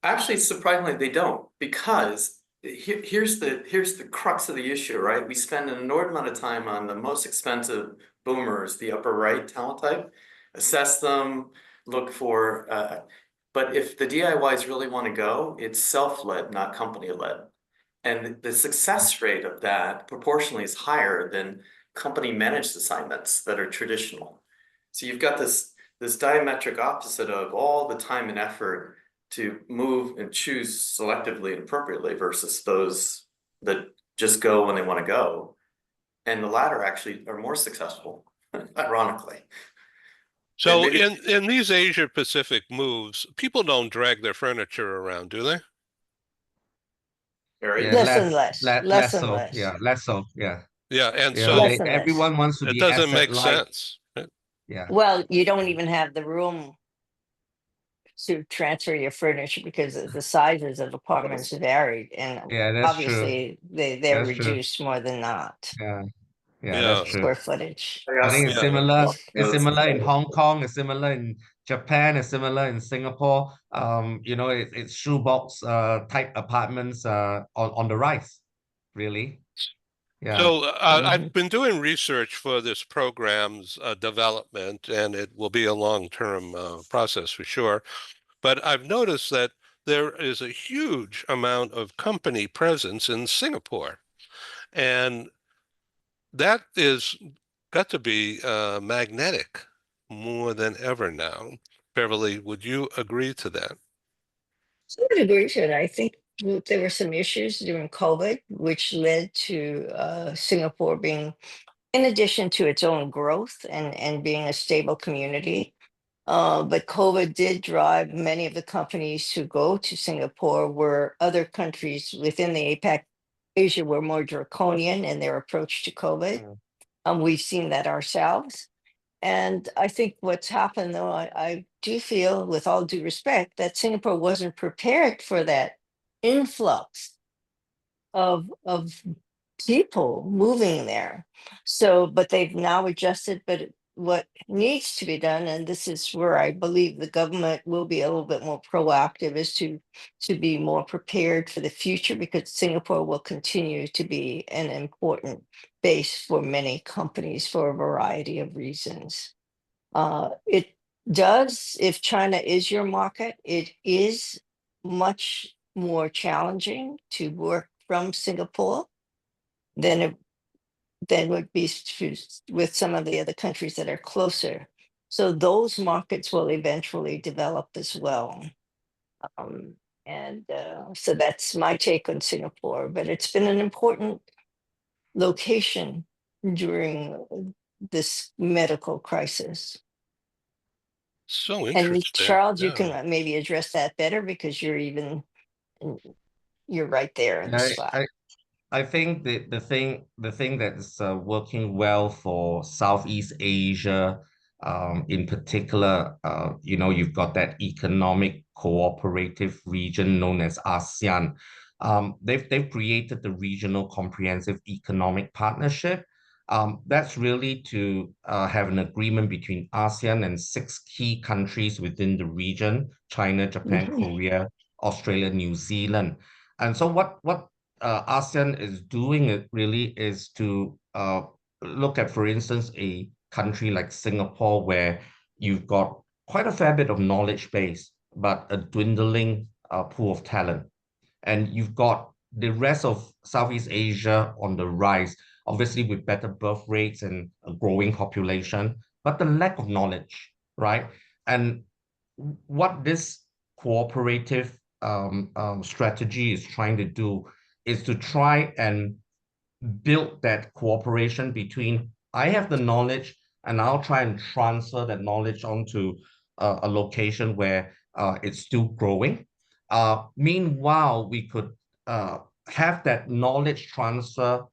Actually, surprisingly, they don't, because here's the crux of the issue, right? We spend an inordinate amount of time on the most expensive boomers, the upper right talent type, assess them, look for, but if the DIYs really want to go, it's self-led, not company-led. And the success rate of that proportionally is higher than company managed assignments that are traditional. So you've got this diametric opposite of all the time and effort to move and choose selectively and appropriately versus those that just go when they want to go. And the latter actually are more successful, ironically. So maybe- in these Asia Pacific moves, people don't drag their furniture around, do they? Very Yeah, Less and less, less and so. less. Yeah, less so. Yeah. Yeah, and You know, so Less and less. everyone wants to it be doesn't asset make light. sense. Yeah. Well, you don't even have the room to transfer your furniture because the sizes of apartments varied, and Yeah, that's true. obviously they're That's true. reduced more than not. Yeah. Yeah, Yeah. that's true. Square footage. I think it's Yeah. similar. Well, It's similar in Hong Kong. It's similar in Japan. It's similar in Singapore. You know, it's shoebox type apartments on the rise, really. Yeah. So I've mhm. been doing research for this program's development, and it will be a long-term process for sure. But I've noticed that there is a huge amount of company presence in Singapore, and that is got to be magnetic more than ever now. Beverly, would you agree to that? I would agree to it. I think there were some issues during COVID, which led to Singapore being, in addition to its own growth and being a stable community. But COVID did drive many of the companies to go to Singapore, where other countries within the APAC Asia were more draconian in their approach to COVID. We've seen that ourselves. And I think what's happened, though, I do feel, with all due respect, that Singapore wasn't prepared for that influx of people moving there. So, but they've now adjusted. But what needs to be done, and this is where I believe the government will be a little bit more proactive, is to be more prepared for the future, because Singapore will continue to be an important base for many companies for a variety of reasons. It does, if China is your market, it is much more challenging to work from Singapore than it would be with some of the other countries that are closer. So those markets will eventually develop as well. And so that's my take on Singapore, but it's been an important location during this medical crisis. So And interesting. Charles, you Yeah. can maybe address that better, because you're right there in the Yeah, spot. I think the thing that's working well for Southeast Asia, in particular, you know, you've got that economic cooperative region known as ASEAN. They've created the Regional Comprehensive Economic Partnership. That's really to have an agreement between ASEAN and 6 key countries within the region: China, Japan, Mhm. Korea, Australia, New Zealand. And so what ASEAN is doing it really is to look at, for instance, a country like Singapore, where you've got quite a fair bit of knowledge base, but a dwindling pool of talent. And you've got the rest of Southeast Asia on the rise, obviously with better birth rates and a growing population, but the lack of knowledge, right? And what this cooperative strategy is trying to do is to try and build that cooperation between, I have the knowledge and I'll try and transfer that knowledge onto a location where it's still growing. Meanwhile, we could have that knowledge transfer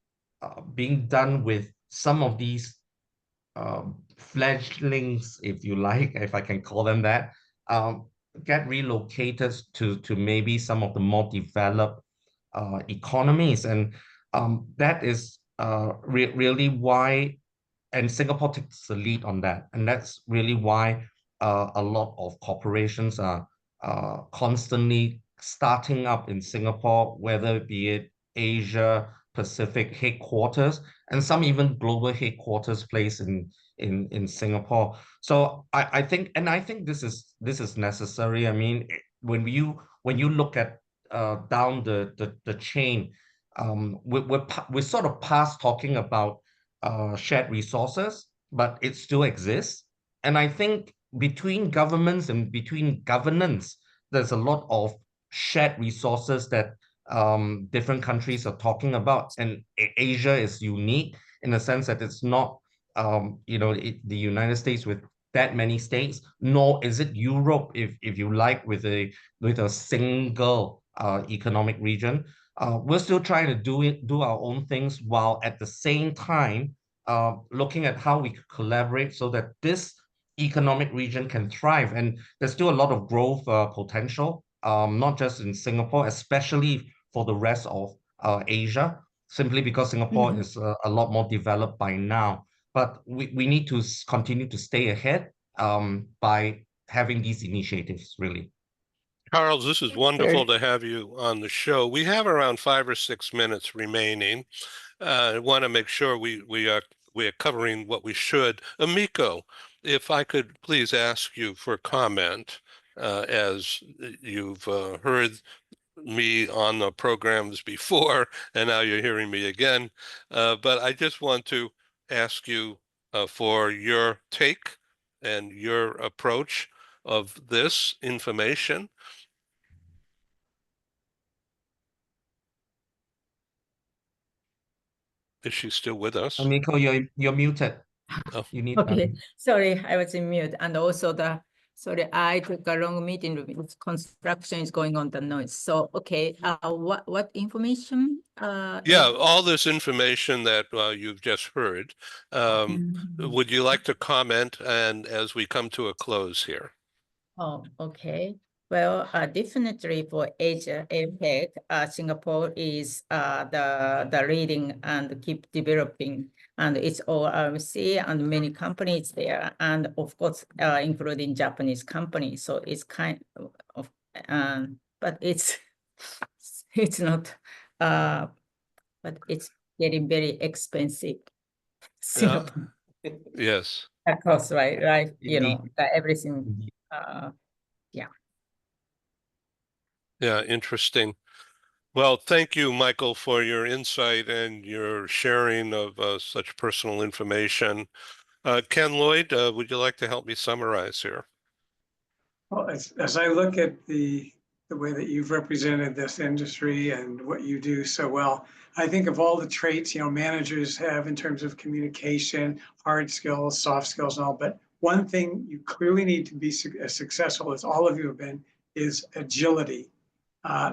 being done with some of these fledglings, if you like, if I can call them that, um, get relocated to maybe some of the more developed economies. And that is really why, and Singapore takes the lead on that. And that's really why a lot of corporations are constantly starting up in Singapore, whether it be it Asia Pacific headquarters, and some even global headquarters placed in Singapore. So I think this is necessary. I mean, when you look at down the chain, we're sort of past talking about shared resources, but it still exists. And I think between governments and between governance, there's a lot of shared resources that different countries are talking about. And Asia is unique in the sense that it's not, the United States with that many states, nor is it Europe, if you like, with a single economic region. We're still trying to do our own things while at the same time looking at how we could collaborate so that this economic region can thrive. And there's still a lot of growth potential, not just in Singapore, especially for the rest of Asia, simply because Singapore is a lot more developed by now. But we need to continue to stay ahead by having these initiatives, really. Charles, this is wonderful Sure. to have you on the show. We have around 5 or 6 minutes remaining. I want to make sure we are covering what we should. Amiko, if I could please ask you for comment, as you've heard me on the programs before, and now you're hearing me again. But I just want to ask you for your take and your approach of this information. Is she still with us? Miko, you're muted. Oh. You need Okay, sorry, I was in mute. And also sorry, I took a long meeting room. Construction is going on, the noise. So, okay, what information? Yeah, all this information that you've just heard. Would you like to comment, and as we come to a close here? Oh, okay. Well, definitely for Asia, APAC, Singapore is the leading and keep developing, and it's all RMC and many companies there, and of course, including Japanese companies. So it's kind of, but it's not, but it's getting very expensive. Singapore. Yes. Of course, right. You Indeed. know, that everything. Indeed. Yeah, interesting. Well, thank you, Michael, for your insight and your sharing of such personal information. Ken Lloyd, would you like to help me summarize here? Well, as I look at the way that you've represented this industry and what you do so well, I think of all the traits, managers have in terms of communication, hard skills, soft skills and all, but one thing you clearly need to be as successful as all of you have been is agility.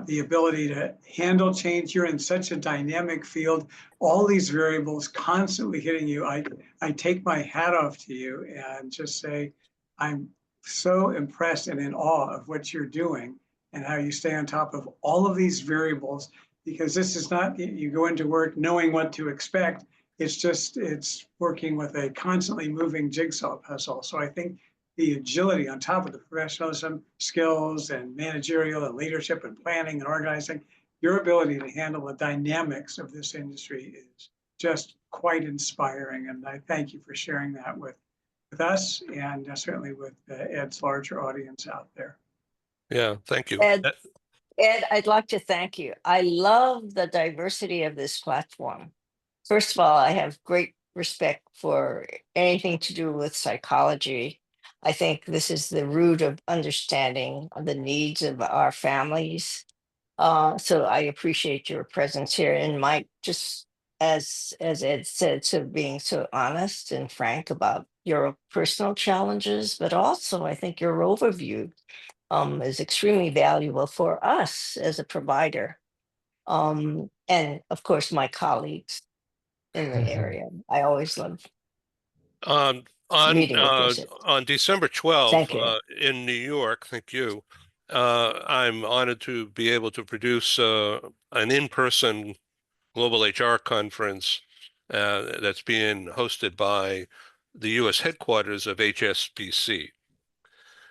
The ability to handle change. You're in such a dynamic field, all these variables constantly hitting you. I take my hat off to you and just say, I'm so impressed and in awe of what you're doing and how you stay on top of all of these variables, because this is not, you go into work knowing what to expect. It's working with a constantly moving jigsaw puzzle. So I think the agility on top of the professionalism, skills, and managerial and leadership and planning and organizing, your ability to handle the dynamics of this industry is just quite inspiring. And I thank you for sharing that with us and certainly with Ed's larger audience out there. Yeah, thank you. Ed, I'd like to thank you. I love the diversity of this platform. First of all, I have great respect for anything to do with psychology. I think this is the root of understanding the needs of our families. So I appreciate your presence here. And Mike, just as Ed said, so being so honest and frank about your personal challenges, but also I think your overview is extremely valuable for us as a provider. And of course, my colleagues in the area. I always love meeting with patients. On December 12th Thank you. in New York, thank you. I'm honored to be able to produce an in-person global HR conference that's being hosted by the U.S. headquarters of HSBC.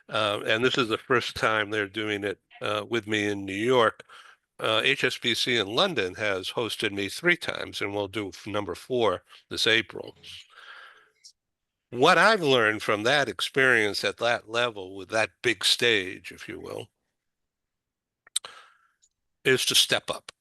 And this is the first time they're doing it with me in New York. HSBC in London has hosted me 3 times, and we'll do number 4 this April. What I've learned from that experience at that level with that big stage, if you will, is to step up,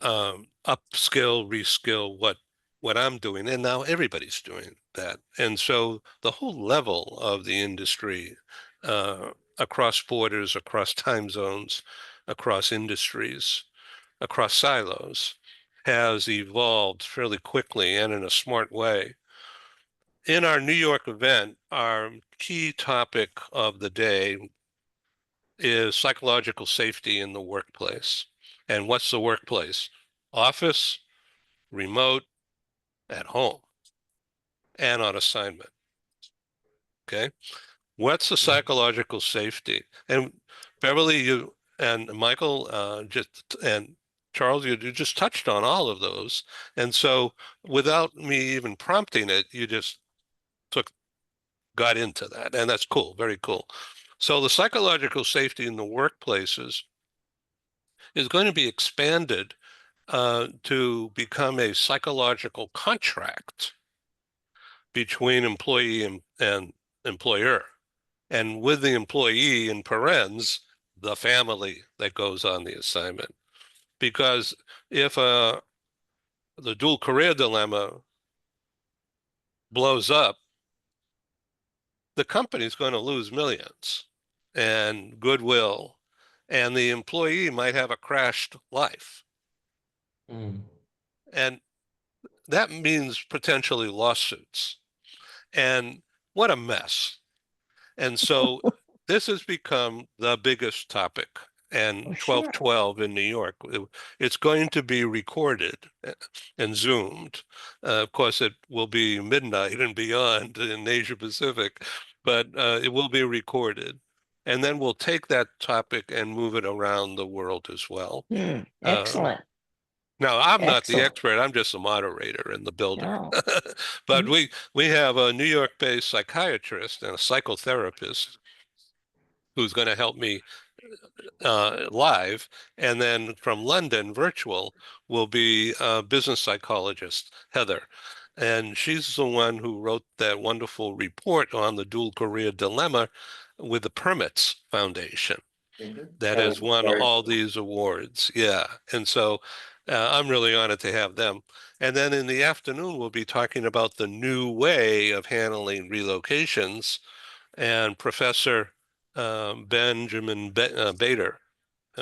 upskill, reskill what I'm doing. And now everybody's doing that. And so the whole level of the industry across borders, across time zones, across industries, across silos has evolved fairly quickly and in a smart way. In our New York event, our key topic of the day is psychological safety in the workplace. And what's the workplace? Office, remote, at home, and on assignment. Okay. What's the psychological safety? And Beverly, you and Michael, and Charles, you just touched on all of those. And so without me even prompting it, you just got into that. And that's cool, very cool. So the psychological safety in the workplaces is going to be expanded to become a psychological contract between employee and employer, and with the employee in parens, the family that goes on the assignment. Because if the dual career dilemma blows up, the company's going to lose millions and goodwill, and the employee might have a crashed life. And that means potentially lawsuits. And what a mess. And so this has become the biggest topic. And 12/12 in New York, it's going to be recorded and Zoomed. Of course, it will be midnight and beyond in Asia Pacific, but it will be recorded. And then we'll take that topic and move it around the world as well. Excellent. Now, I'm not the expert. I'm just a moderator and the builder. No. But we have a New York-based psychiatrist and a psychotherapist who's going to help me live. And then from London, virtual, will be a business psychologist, Heather. And she's the one who wrote that wonderful report on the dual career dilemma with the Permits Foundation that has won all these awards. Yeah. And so I'm really honored to have them. And then in the afternoon, we'll be talking about the new way of handling relocations. And Professor Benjamin Bader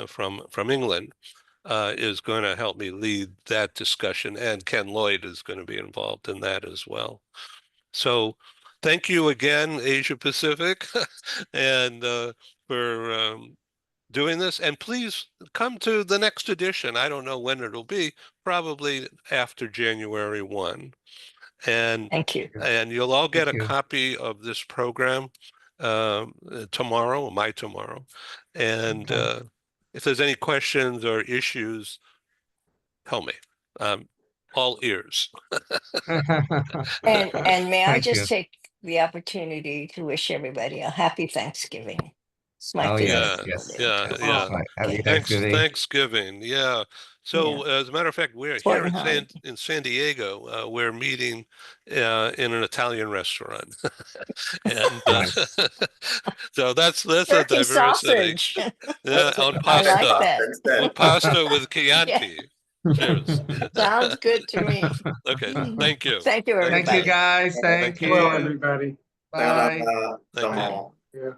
from England is going to help me lead that discussion. And Ken Lloyd is going to be involved in that as well. So thank you again, Asia Pacific, and for doing this. And please come to the next edition. I don't know when it'll be, probably after January 1. And thank you. And you'll all get a copy of this program tomorrow, my tomorrow. And if there's any questions or issues, tell me. All ears. And may I just take the opportunity to wish everybody a happy Thanksgiving. It's my favorite holiday. Yeah. Happy Thanksgiving. Thanksgiving. Yeah. So as a matter of fact, we're here in San Diego. We're meeting in an Italian restaurant, and so that's a diversity. Sausage. On pasta. I like that. On pasta with Chianti. Cheers. Sounds good to me. Okay. Thank you. Thank you, everybody. Thank you, guys. Thank you. Well, everybody. Bye. Thank you. Yeah.